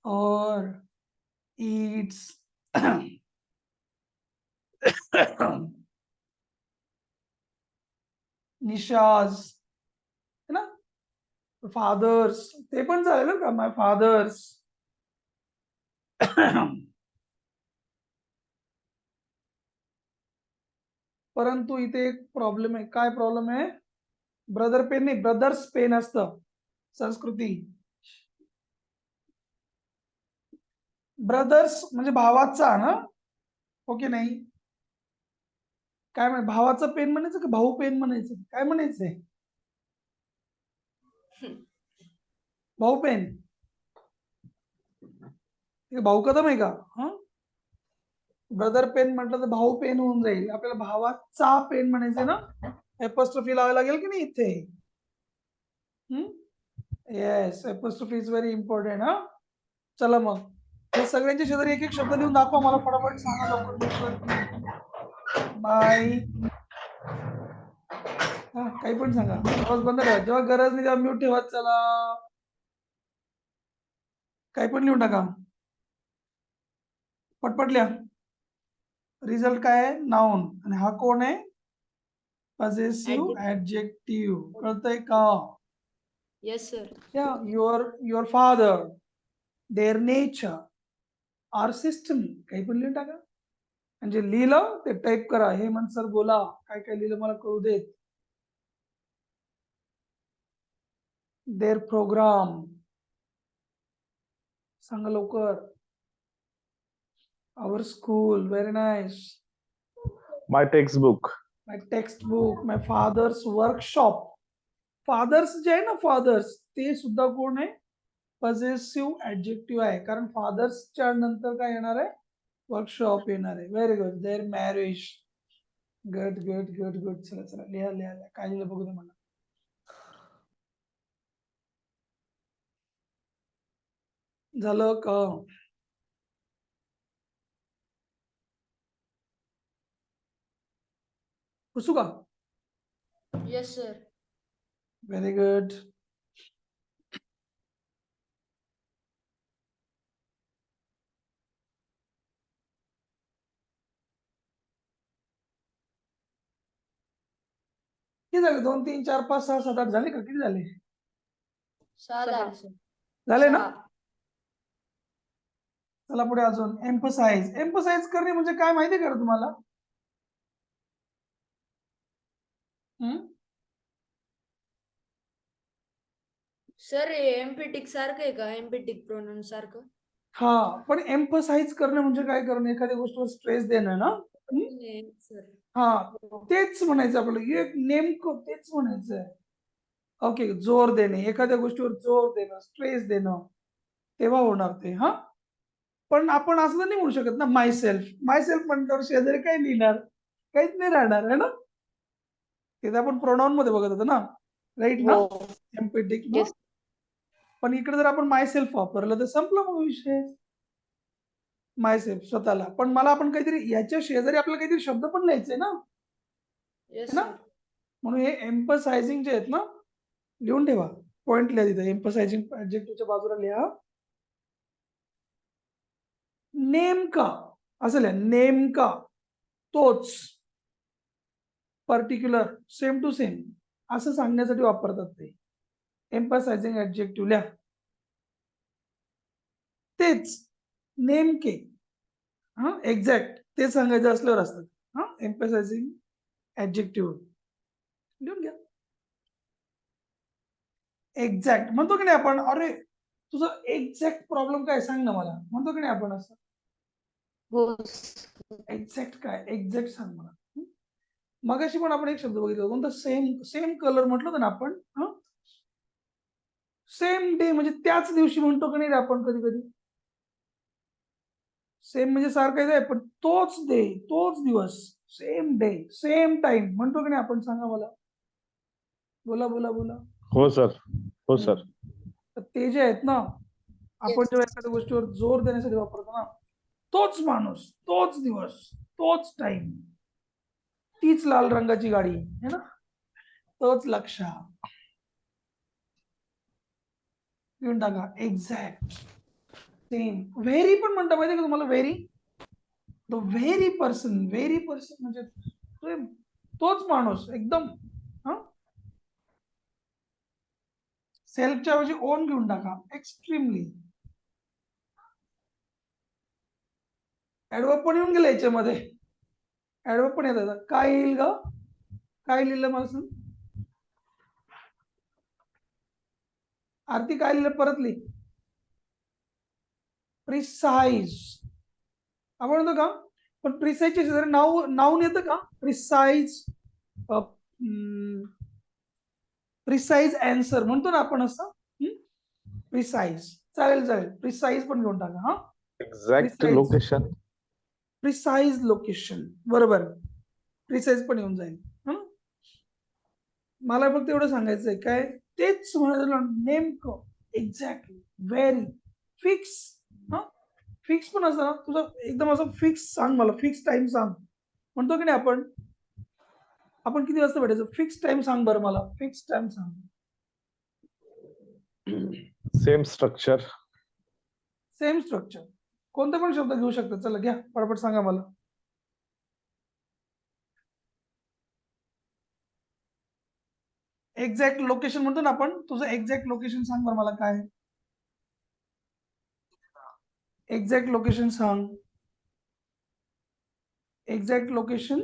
her, its, निशाज है ना. फादर्स ते पण चालेल ना का. My father's. परंतु इथे एक प्रॉब्लेम आहे. काय प्रॉब्लेम आहे? ब्रदर पेन नाही, ब्रदर्स पेन असतं संस्कृती. ब्रदर्स म्हणजे भावाचा ना, हो की नाही? काय म्हणे, भावाचं पेन म्हणायचं का भाऊ पेन म्हणायचं, काय म्हणायचंय? भाऊ पेन, भाऊ कदम आहे का? हा, ब्रदर पेन म्हटलं तर भाऊ पेन होऊन जाईल. आपल्याला भावाचा पेन म्हणायचं ना, एपॉस्ट्रोफी लावावी लागेल की नाही इथे? Yes, apostrophe is very important. हा, चला मग हे सगळ्यांच्या शेजारी एक एक शब्द लिहून दाखवा मला, फटाफट सांगा लवकर म्यूट वरती. बाय. हा, काही पण सांगा, आवाज बंद ठेवा. जेव्हा गरज नाही तेव्हा म्यूट ठेवा. चला, काही पण लिहून टाका, पटपट लिहा. रिझल्ट काय आहे? नाउन. आणि हा कोण आहे? Possessive adjective. कळतंय का? Yes sir. Your father, their nature, our system. काही पण लिहून टाका. म्हणजे लिहिलं ते टाईप करा. हेमंत सर बोला, काय काय लिहिलं मला कळू देत. देअर प्रोग्राम सांगा लवकर. Our school, very nice. My textbook. My textbook, my father's workshop. Father's जे आहे ना, फादर्स ते सुद्धा कोण आहे? पॉझेसिव्ह ऍडजेक्टिव्ह आहे. कारण फादर्सच्या नंतर काय येणार आहे? वर्कशॉप येणार आहे. Very good. Their marriage. Good good good good. चला चला, लिहा लिहा लिहा. काय लिहिलं बघू दे मला. झालं का? पुसू का? Yes sir. Very good. किती झाले? 2 3 4 5 6 7 8 झाले का? किती झाले? 6 झाले सर. झाले ना? 6. चला पुढे अजून. एम्फसाइज. एम्फसाइज करणे म्हणजे काय माहिती का तुम्हाला? सर हे एम्पिटिक सारखं आहे का? एम्पिटिक प्रोनाउन सारखं? हा, पण एम्फसाइज करणं म्हणजे काय करणं? एखाद्या गोष्टीवर स्ट्रेस देणं ना. सर. हा, तेच म्हणायचं आपल्याला. एक नेमकं तेच म्हणायचं आहे. ओके, जोर देणे, एखाद्या गोष्टीवर जोर देणं, स्ट्रेस देणं, तेव्हा होणार ते. हा, पण आपण असं नाही म्हणू शकत ना, माय सेल्फ. माय सेल्फ म्हणल्यावर शेजारी काय लिहिणार? काहीच नाही राहणार आहे ना. तिथे आपण प्रोनाउन मध्ये बघत होतो ना, राईट ना, हो. एम्पेटिक ना. Yes. पण इकडे जर आपण माय सेल्फ वापरलं तर संपला मग विषय. माय सेल्फ, स्वतःला. पण मला आपण काहीतरी याच्या शेजारी आपल्याला काहीतरी शब्द पण लिहायचे ना, येस है ना. सर. म्हणून हे एम्पसाइजिंग जे आहेत ना, लिहून ठेवा. पॉइंट लिहा तिथे. एम्पसाइजिंग ऍडजेक्टिव्हच्या बाजूला लिहा. नेमका असं लिहा. नेमका, तोच, पर्टिक्युलर, सेम टू सेम असं सांगण्यासाठी वापरतात ते. एम्पसाइजिंग ऍडजेक्टिव्ह लिहा. तेच, नेमके, हा, एक्झॅक्ट ते सांगायचं असल्यावर असतात. हा, एम्पसाइजिंग ऍडजेक्टिव्ह लिहून घ्या. एक्झॅक्ट म्हणतो की नाही आपण? अरे तुझा एक्झॅक्ट प्रॉब्लेम काय सांग ना मला, म्हणतो की नाही आपण असं? हो. एक्झॅक्ट काय? एक्झॅक्ट सांग मला. मगाशी पण आपण एक शब्द बघितला, कोणता? सेम. सेम कलर म्हटलं होतं ना आपण. सेम डे म्हणजे त्याच दिवशी म्हणतो की नाही रे आपण कधी कधी? सेम म्हणजे सारखंच आहे, पण तोच डे, तोच दिवस, सेम डे, सेम टाइम म्हणतो की नाही आपण? सांगा मला. बोला बोला बोला. हो सर. हो सर. तर ते जे आहेत ना, आपण जेव्हा एखाद्या गोष्टीवर जोर देण्यासाठी वापरतो ना, तोच माणूस, तोच दिवस, तोच टाइम, तीच लाल रंगाची गाडी है ना, तोच लक्ष. घेऊन टाका. Exact, same. व्हेरी पण म्हणता माहिती का तुम्हाला? Very, the very person. Very person म्हणजे तोच माणूस एकदम. सेल्फच्या ऐवजी ओन घेऊन टाका. एक्स्ट्रीमली. ऍडवर्ब पण येऊन गेला याच्यामध्ये. ऍडवर्ब पण येतात. काय येईल ग? काय लिहिलं मला सांग. आरती काय लिहिलं परत लिही. प्रिसाइज आपण म्हणतो का, पण प्रिसाइजच्या शेजारी नाऊन येतं का? प्रिसाइज प्रिसाइज अँसर म्हणतो ना आपण असं. प्रिसाइज चालेल प्रिसाइज पण घेऊन टाका. हा exact Precise. Location. Precise location बरोबर. प्रिसाइज पण येऊन जाईल. मला फक्त एवढं सांगायचंय काय, तेच म्हणायचं नेमकं, एक्झॅक्टली, व्हेरी, फिक्स. फिक्स पण असं तुझं एकदम असं फिक्स सांग मला, फिक्स टाइम सांग म्हणतो की नाही आपण किती वाजता भेटायचं, फिक्स टाइम सांग बरं मला, फिक्स टाइम सांग. Same structure. Same structure. कोणता पण शब्द घेऊ शकता. चला घ्या पटपट सांगा मला. एक्झॅक्ट लोकेशन म्हणतो ना आपण, तुझं एक्झॅक्ट लोकेशन सांग बरं मला काय. एक्झॅक्ट लोकेशन सांग. Exact location.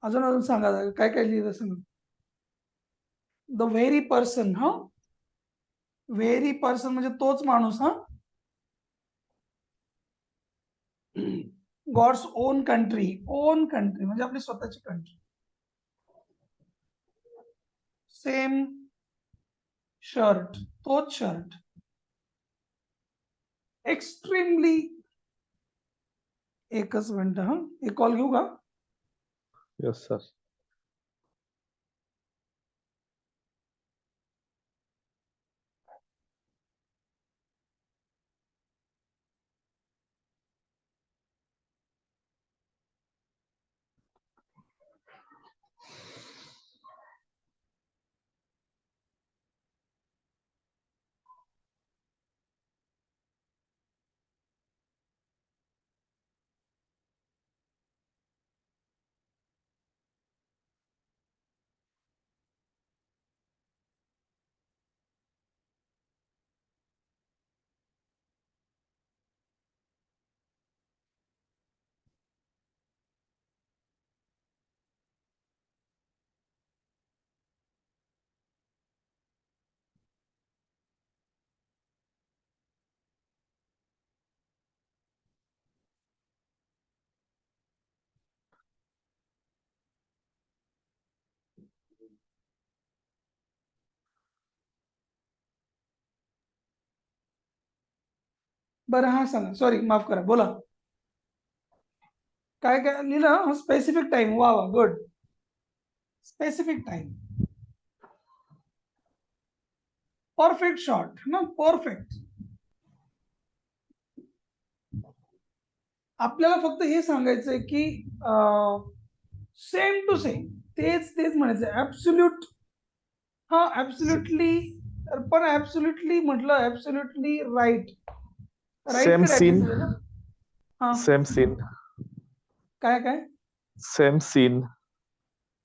अजून सांगा काय काय लिहिलं सांग. The very person. Very person म्हणजे तोच माणूस. God's own country. Own country म्हणजे आपली स्वतःची कंट्री. Same shirt. तोच शर्ट. एक्स्ट्रीमली. एकच मिनिट. एक कॉल घेऊ का? Yes sir. बरं हा सांगा. सॉरी माफ करा. बोला काय काय लिहिलं. Specific time. वा वा good. Specific time. Perfect shot ना. परफेक्ट. आपल्याला फक्त हे सांगायचंय की सेम टू सेम तेच म्हणायचं. ऍब्सोल्यूट. ऍब्सोल्युटली. पण ऍब्सोल्युटली म्हटलं absolutely right. Same scene. Same scene. काय काय सेम सीन.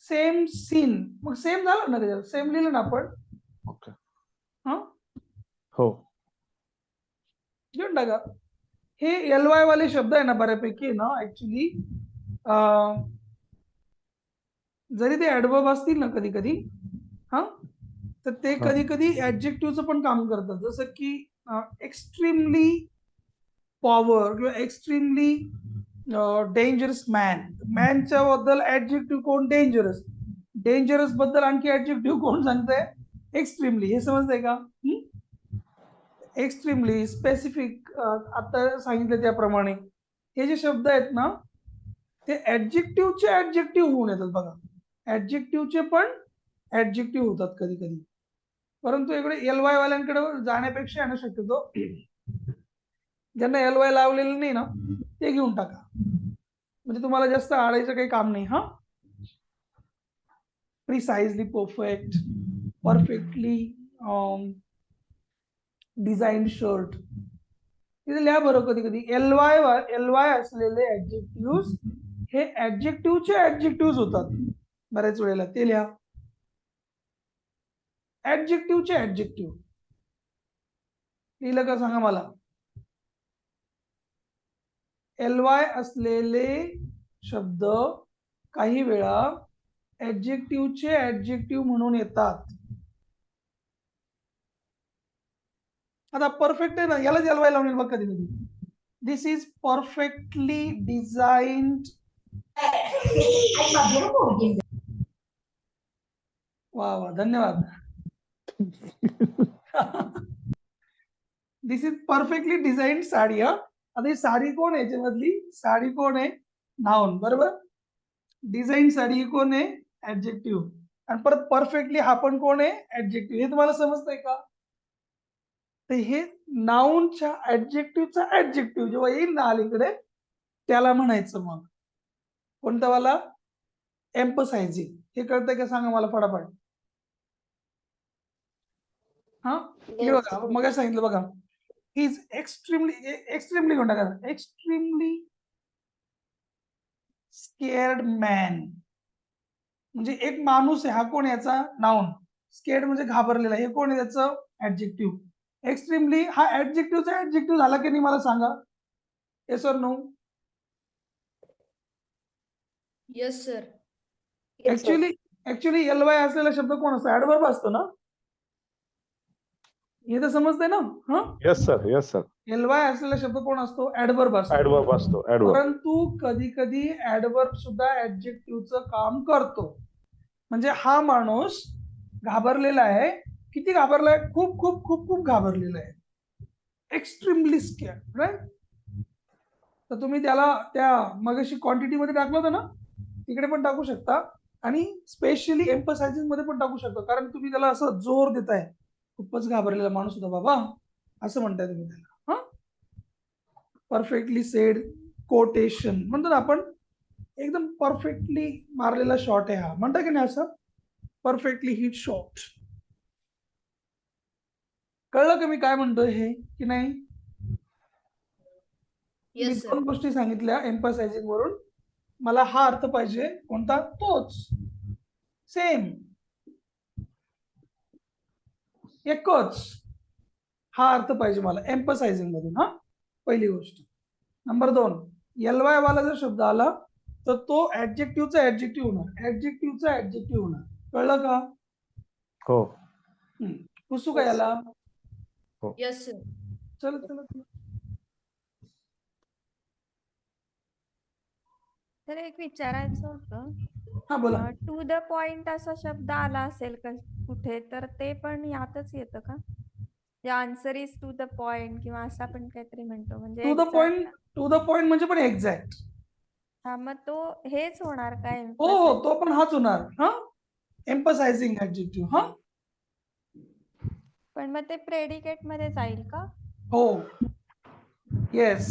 Same scene. मग सेम झालं ना त्याच्यात. सेम लिहिलं ना आपण. ओके. हो. घेऊन टाका. हे LY वाले शब्द आहे ना बऱ्यापैकी ना ऍक्च्युली. जरी ते ऍडवर्ब असतील ना कधी कधी तर ते कधी कधी ऍडजेक्टिव्हचं पण काम करतात. जसं की एक्स्ट्रीमली पॉवर किंवा एक्स्ट्रीमली डेंजरस मॅन. मॅनच्या बद्दल ऍडजेक्टिव्ह कोण? डेंजरस. डेंजरस बद्दल आणखी ऍडजेक्टिव्ह कोण सांगतंय? एक्स्ट्रीमली. हे समजतंय का? एक्स्ट्रीमली. स्पेसिफिक. आता सांगितलं त्याप्रमाणे हे जे शब्द आहेत ना ते ऍडजेक्टिव्हचे ऍडजेक्टिव्ह होऊन येतात बघा. ऍडजेक्टिव्हचे पण ऍडजेक्टिव्ह होतात कधी कधी. परंतु इकडे LY वाल्यांकडे जाण्यापेक्षा आहे ना शक्यतो ज्यांना LY लावलेलं नाही ना ते घेऊन टाका. म्हणजे तुम्हाला जास्त आडायचं काही काम नाही. Precisely. Perfect. Perfectly. Design shirt. तिथे लिहा बरं कधी कधी LY असलेले ऍडजेक्टिव्ह हे ऍडजेक्टिव्हचे ऍडजेक्टिव्ह होतात बऱ्याच वेळेला. ते लिहा. ऍडजेक्टिव्हचे ऍडजेक्टिव्ह. लिहिलं का सांगा मला. ly असलेले शब्द काही वेळा ऍडजेक्टिव्हचे ऍडजेक्टिव्ह म्हणून येतात. आता परफेक्ट आहे ना, यालाच ly लावून बघ कधी कधी. दिस इज परफेक्टली डिझाईन्ड. वा वा, धन्यवाद. दिस इज परफेक्टली डिझाईन्ड साडी. आता ही साडी कोण आहे याच्यामधली? साडी कोण आहे? नाउन, बरोबर. डिझाईन साडी ही कोण आहे? ऍडजेक्टिव्ह. आणि परत परफेक्टली हा पण कोण आहे? ऍडजेक्टिव्ह. हे तुम्हाला समजतंय का? तर हे नाउनच्या ऍडजेक्टिव्हचा ऍडजेक्टिव्ह जेव्हा येईल ना अलीकडे, त्याला म्हणायचं मग कोणतं वाला? एम्पसायझिंग. हे कळतंय का सांगा मला फटाफट. हा, हे बघा मग सांगितलं बघा. ही इज एक्स्ट्रीमली कोणता करा? Extremely scared man. म्हणजे एक माणूस आहे, हा कोण याचा? नाउन. स्केअर्ड म्हणजे घाबरलेला, हे कोण आहे त्याचं? ऍडजेक्टिव्ह. एक्स्ट्रीमली हा ऍडजेक्टिव्हचा ऍडजेक्टिव्ह झाला की नाही मला सांगा. Yes or no? Yes sir. Actually ly असलेला शब्द कोण असतो? ऍडवर्ब असतो ना. हे तर समजतंय ना? हा, yes sir, yes sir. ly असलेला शब्द कोण असतो? ऍडवर्ब असतो. ऍडवर्ब असतो, ऍडवर्ब. परंतु कधी कधी ऍडवर्ब सुद्धा ऍडजेक्टिव्हचं काम करतो. म्हणजे हा माणूस घाबरलेला आहे. किती घाबरलाय? खूप खूप खूप खूप घाबरलेला आहे. Extremely scared, right. तर तुम्ही त्याला त्या मगाशी क्वांटिटी मध्ये टाकलं होतं ना, तिकडे पण टाकू शकता आणि स्पेशली एम्पसायझिंग मध्ये पण टाकू शकता. कारण तुम्ही त्याला असं जोर देताय, खूपच घाबरलेला माणूस होता बाबा, असं म्हणताय तुम्ही त्याला. हा, परफेक्टली सेड कोटेशन म्हणतो ना आपण, एकदम परफेक्टली मारलेला शॉट आहे हा, म्हणता की नाही असं? Perfectly hit shot. कळलं का मी काय म्हणतोय हे की नाही? मी येस सर. 2 गोष्टी सांगितल्या एम्पसायझिंग वरून. मला हा अर्थ पाहिजे कोणता? तोच, सेम, एकच. हा अर्थ पाहिजे मला एम्पसायझिंग मधून. हा, पहिली गोष्ट. नंबर 2, ly वाला जर शब्द आला तर तो ऍडजेक्टिव्हचा ऍडजेक्टिव्ह होणार, ऍडजेक्टिव्हचा ऍडजेक्टिव्ह होणार. कळलं का? हो. पुसू का याला? Yes sir. चल चल. तर एक विचारायचं होतं. हा बोला. टू द पॉइंट असा शब्द आला असेल का कुठे, तर ते पण यातच येतं का? Answer is to the point किंवा असं आपण काहीतरी म्हणतो, म्हणजे टू द पॉइंट म्हणजे पण एक्झॅक्ट. हा, मग तो हेच होणार का? हो, तो पण हाच होणार. हा, एम्पसायझिंग ऍडजेक्टिव्ह. हा, पण मग ते प्रेडिकेट मध्ये जाईल का? हो, येस.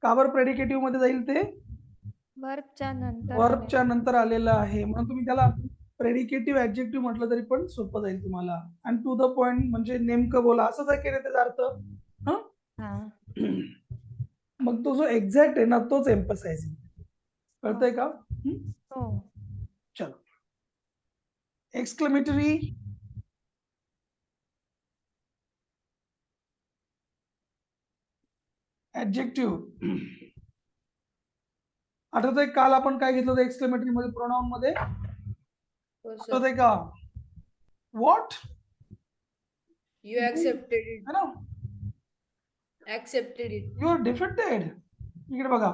का बरं प्रेडिकेटिव्ह मध्ये जाईल? ते वर्बच्या नंतर आलेलं आहे म्हणून तुम्ही त्याला प्रेडिकेटिव्ह ऍडजेक्टिव्ह म्हटलं तरी पण सोपं जाईल तुम्हाला. आणि टू द पॉइंट म्हणजे नेमकं बोला, असंच आहे की नाही त्याचा अर्थ? हा, मग तो जो एक्झॅक्ट आहे ना, तोच एम्पसायझिंग. कळतंय का? हो. चलो, एक्सक्लेमेटरी ऍडजेक्टिव्ह. आठवतंय काल आपण काय घेतलं होतं एक्सक्लेमेटरी मध्ये? प्रोनाउन मध्ये आठवतंय का? व्हॉट? You accepted it. है ना? Accepted it. You are defected. इकडे बघा,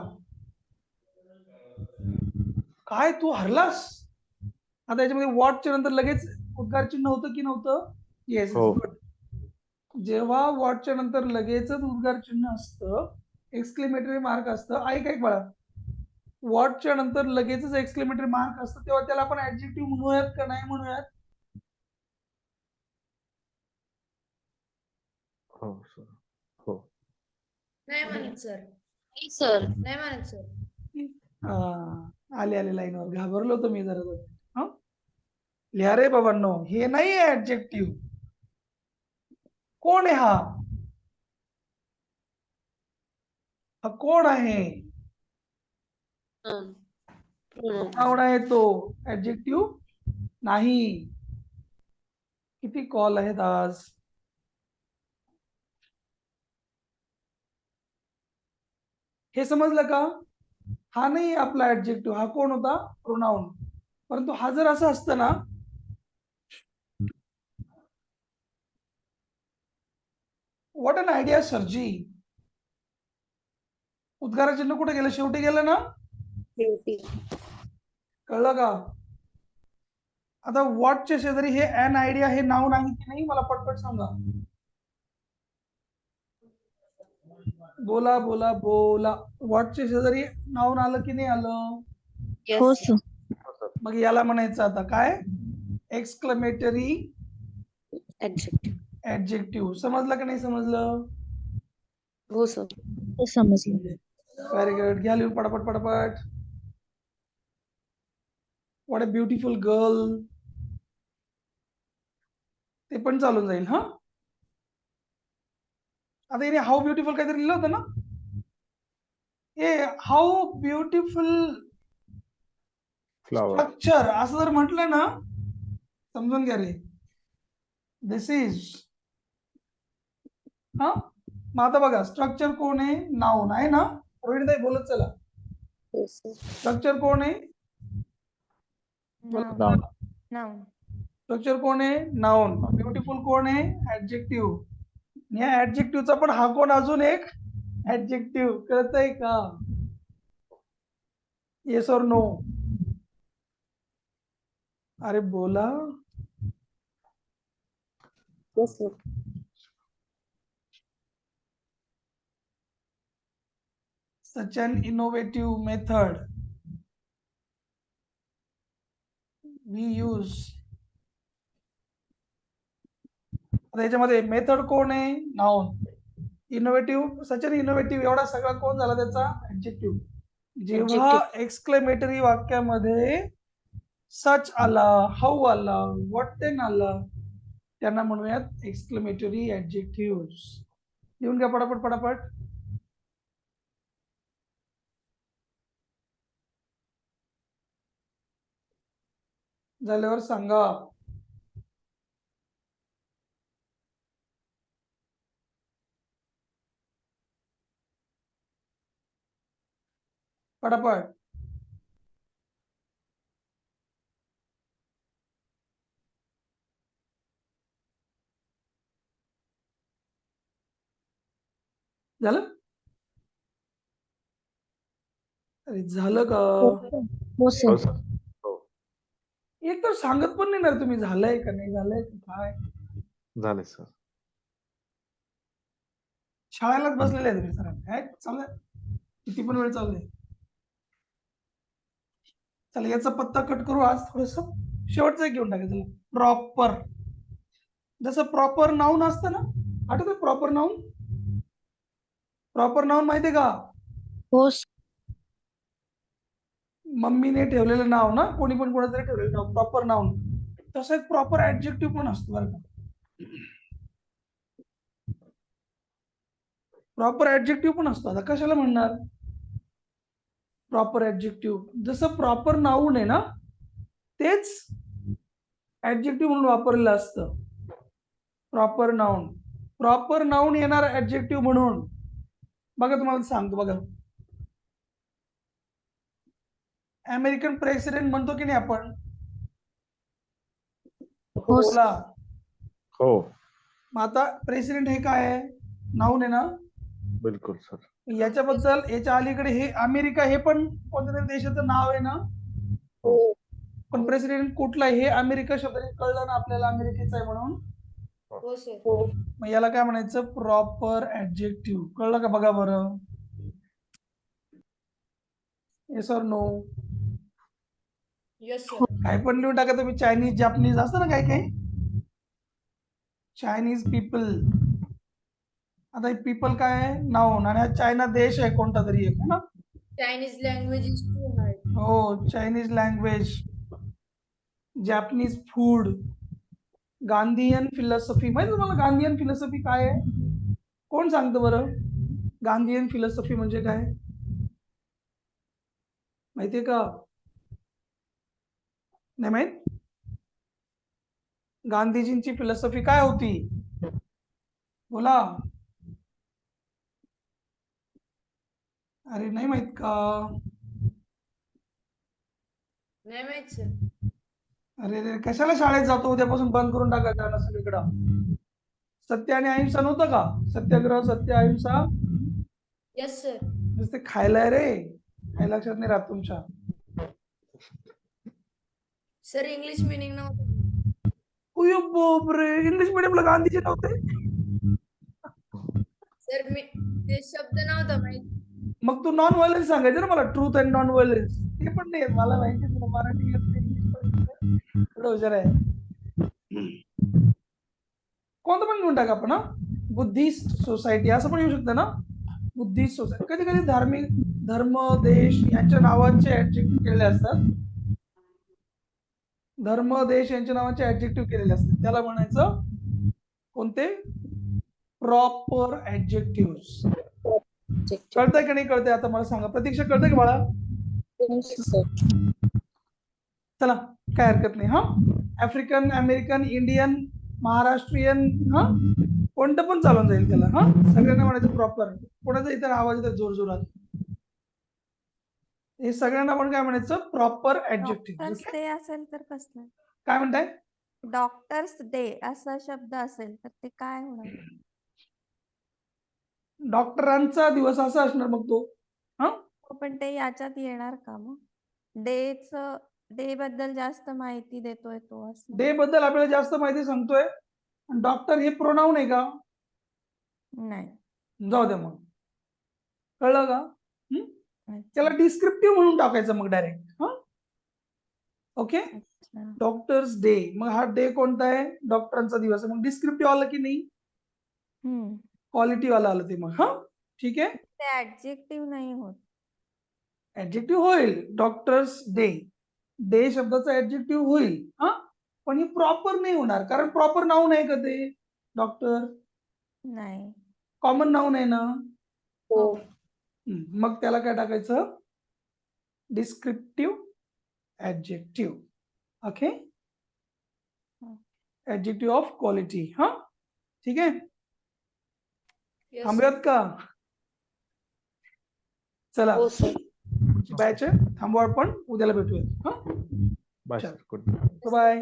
काय तू हरलास? आता याच्यामध्ये वॉटच्या नंतर लगेच उद्गार चिन्ह होतं की नव्हतं? येस. जेव्हा वॉटच्या नंतर लगेचच उद्गार चिन्ह असतं, एक्सक्लेमेटरी मार्क असतं, ऐक बाळा, वॉटच्या नंतर लगेचच एक्सक्लेमेटरी मार्क असतं, तेव्हा त्याला आपण ऍडजेक्टिव्ह म्हणूयात का नाही म्हणूयात? हो सर. हो. नाही म्हणत सर. सर. नाही म्हणत सर. आले लाईनवर. घाबरलो होतो मी जरा. हा, लिहा रे बाबांनो, हे नाही ऍडजेक्टिव्ह. कोण आहे हा? हा कोण आहे? नाउन आहे तो, ऍडजेक्टिव्ह नाही. किती कॉल आहेत आज? हे समजलं का? हा नाही आपला ऍडजेक्टिव्ह, हा कोण होता? प्रोनाउन. परंतु हा जर असं असतं ना, व्हॉट अन आयडिया सरजी. उद्गाराचिन्ह कुठे गेलं? शेवटी गेलं ना. शेवटी. कळलं का? आता व्हॉटच्या शेजारी हे अन आयडिया हे नाऊन आहे की नाही मला पटपट सांगा. बोला बोला बोला. व्हॉटच्या शेजारी नाऊन आलं की नाही आलं? हो सर. हो सर. मग याला म्हणायचं आता काय? Exclamatory adjective. ऍडजेक्टिव्ह. समजलं का नाही समजलं? हो सर. हो समजलं. Very good. घ्या लिहून पटापट पटापट. What a beautiful girl. ते पण चालून जाईल. हा आता हिने हाऊ ब्युटिफुल काहीतरी लिहिलं होतं ना. ए हाऊ ब्युटिफुल फ्लावर. स्ट्रक्चर असं जर म्हटलं ना, समजून घ्या रे. दिस इज. हा मग आता बघा स्ट्रक्चर कोण आहे? नाऊन आहे ना. रोहिणीताई बोलत चला. हो सर. स्ट्रक्चर कोण आहे? बोला. Noun. नाऊन. स्ट्रक्चर कोण आहे? नाऊन. ब्युटिफुल कोण आहे? ऍडजेक्टिव्ह. या ऍडजेक्टिव्हचा पण हा कोण अजून एक ऍडजेक्टिव्ह. कळतंय का? Yes or no? अरे बोला. Yes sir. Such an innovative method we use. आता याच्यामध्ये मेथड कोण आहे? नाउन. इनोव्हेटिव्ह, सच अन इनोव्हेटिव्ह एवढा सगळा कोण झाला त्याचा? ऍडजेक्टिव्ह. जेव्हा एक्सक्लेमेटरी वाक्यामध्ये सच आला, हाऊ आला, व्हॉट टेन आला, त्यांना म्हणूयात एक्सक्लेमेटरी ऍडजेक्टिव्ह. लिहून घ्या पटापट पटापट. झाल्यावर सांगा. पटापट. झालं? अरे झालं का? हो हो सर. सर. हो. एक तर सांगत पण नाही ना तुम्ही झालंय का नाही झालंय का काय. झाले सर. शाळेलाच बसलेले आहे तुम्ही सर. काय चाललंय? किती पण वेळ चाललंय. चला याचा पत्ता कट करू आज थोडस. शेवटचं एक घेऊन टाकायचं. प्रॉपर. जसं प्रॉपर नाऊन असतं ना, आठवतं प्रॉपर नाऊन? प्रॉपर नाऊन माहितीये का? हो मम्मीने ठेवलेलं नाव ना, कोणी पण कोणाचं ठेवलेलं नाव प्रॉपर नाऊन. तसं एक प्रॉपर ऍडजेक्टिव्ह पण असतो बरं का. प्रॉपर ऍडजेक्टिव्ह पण असतो. आता कशाला म्हणणार प्रॉपर ऍडजेक्टिव्ह? जसं प्रॉपर नाऊन आहे ना, तेच ऍडजेक्टिव्ह म्हणून वापरलेलं असतं. Proper noun. प्रॉपर नाऊन येणार ऍडजेक्टिव्ह म्हणून. बघा तुम्हाला सांगतो बघा. अमेरिकन प्रेसिडेंट म्हणतो की नाही आपण? हो बोला. हो. मग आता प्रेसिडेंट हे काय आहे? नाऊन आहे ना. बिलकुल सर. याच्याबद्दल याच्या अलीकडे हे अमेरिका हे पण कोणत्या तरी देशाचं नाव आहे ना. हो. पण प्रेसिडेंट कुठला हे अमेरिका शब्द कळलं ना आपल्याला अमेरिकेचा आहे म्हणून. हो सर. हो. मग याला काय म्हणायचं? Proper adjective. कळलं का? बघा बरं. Yes or no? Yes sir. काय पण लिहून टाका तुम्ही. चायनीज, जपानीज असतं ना काही काही. Chinese people. आता पीपल काय आहे? नाऊन. आणि हा चायना देश आहे कोणता तरी एक ना. Chinese language is too hard. हो. Chinese language. Japanese food. Gandhian philosophy. माहिती तुम्हाला गांधीयन फिलॉसॉफी काय आहे? कोण सांगतं बरं? गांधीयन फिलॉसॉफी म्हणजे काय माहितीये का? नाही माहित? गांधीजींची फिलॉसॉफी काय होती? बोला. अरे नाही माहित का? नाही माहित सर. अरे रे, कशाला शाळेत जातो? उद्यापासून बंद करून टाकायचं ना सगळीकडं. सत्य आणि अहिंसा नव्हतं का? सत्याग्रह, सत्य, अहिंसा. Yes sir. नुसते खायला आहे रे, काही लक्षात नाही राहत तुमच्या. सर इंग्लिश मिनिंग नव्हतं. उयो बापरे, इंग्लिश मिडियमला गांधीजी नव्हते? सर मी ते शब्द नव्हता माहित. मग तू नॉन व्हायलन्स सांगायचं ना मला, ट्रूथ अँड नॉन व्हायलन्स. ते पण नाही येत मला, माहिती तुला मराठी येत नाही, इंग्लिश पण येत नाही. एवढं हुशार आहे. कोणतं पण घेऊन टाका आपण, हा. बुद्धिस्ट सोसायटी असं पण येऊ शकतं ना, बुद्धिस्ट सोसायटी. कधी कधी धार्मिक, धर्म, देश यांच्या नावांचे ऍडजेक्टिव्ह केलेले असतात. धर्म, देश यांच्या नावाचे ऍडजेक्टिव्ह केलेले असतात, त्याला म्हणायचं कोणते? Proper adjective. कळतंय का नाही कळतंय आता मला सांगा. प्रतीक्षा कळतंय का बाळा? चला काय हरकत नाही. हा, आफ्रिकन, अमेरिकन, इंडियन, महाराष्ट्रीयन, हा कोणतं पण चालून जाईल त्याला. हा, सगळ्यांना म्हणायचं प्रॉपर. कोणाचा इतर आवाज येतो जोर जोरात, हे सगळ्यांना आपण काय म्हणायचं? Proper adjective. डॉक्टर्स डे असेल तर कसलं? काय म्हणताय? डॉक्टर्स डे असा शब्द असेल तर ते काय होणार? डॉक्टरांचा दिवस असा असणार मग तो. हा, हो, पण ते याच्यात येणार का मग? डे बद्दल जास्त माहिती देतोय तो असं. डे बद्दल आपल्याला जास्त माहिती सांगतोय. डॉक्टर हे प्रोनाऊन आहे का? नाही. जाऊ द्या मग. कळलं का? अच्छा. त्याला डिस्क्रिप्टिव्ह म्हणून टाकायचं मग डायरेक्ट. हा, ओके. अच्छा. डॉक्टर्स डे, मग हा डे कोणता आहे? डॉक्टरांचा दिवस आहे. मग डिस्क्रिप्टिव्ह आलं की नाही? क्वालिटी वाला आलं ते मग. हा, ठीक आहे. ते ऍडजेक्टिव्ह नाही होत. ऍडजेक्टिव्ह होईल. डॉक्टर्स डे, डे शब्दाचा ऍडजेक्टिव्ह होईल. हा, पण हे प्रॉपर नाही होणार, कारण प्रॉपर नाऊन आहे का ते? डॉक्टर नाही. कॉमन नाऊन आहे ना. हो. मग त्याला काय टाकायचं? Descriptive adjective. Okay, adjective of quality. हा, ठीक आहे. Yes, थांबूयात का? चला, हो सर. बॅच आहे, थांबू आपण, उद्याला भेटूयात. हा, बाय चल. सर. Good night. बाय.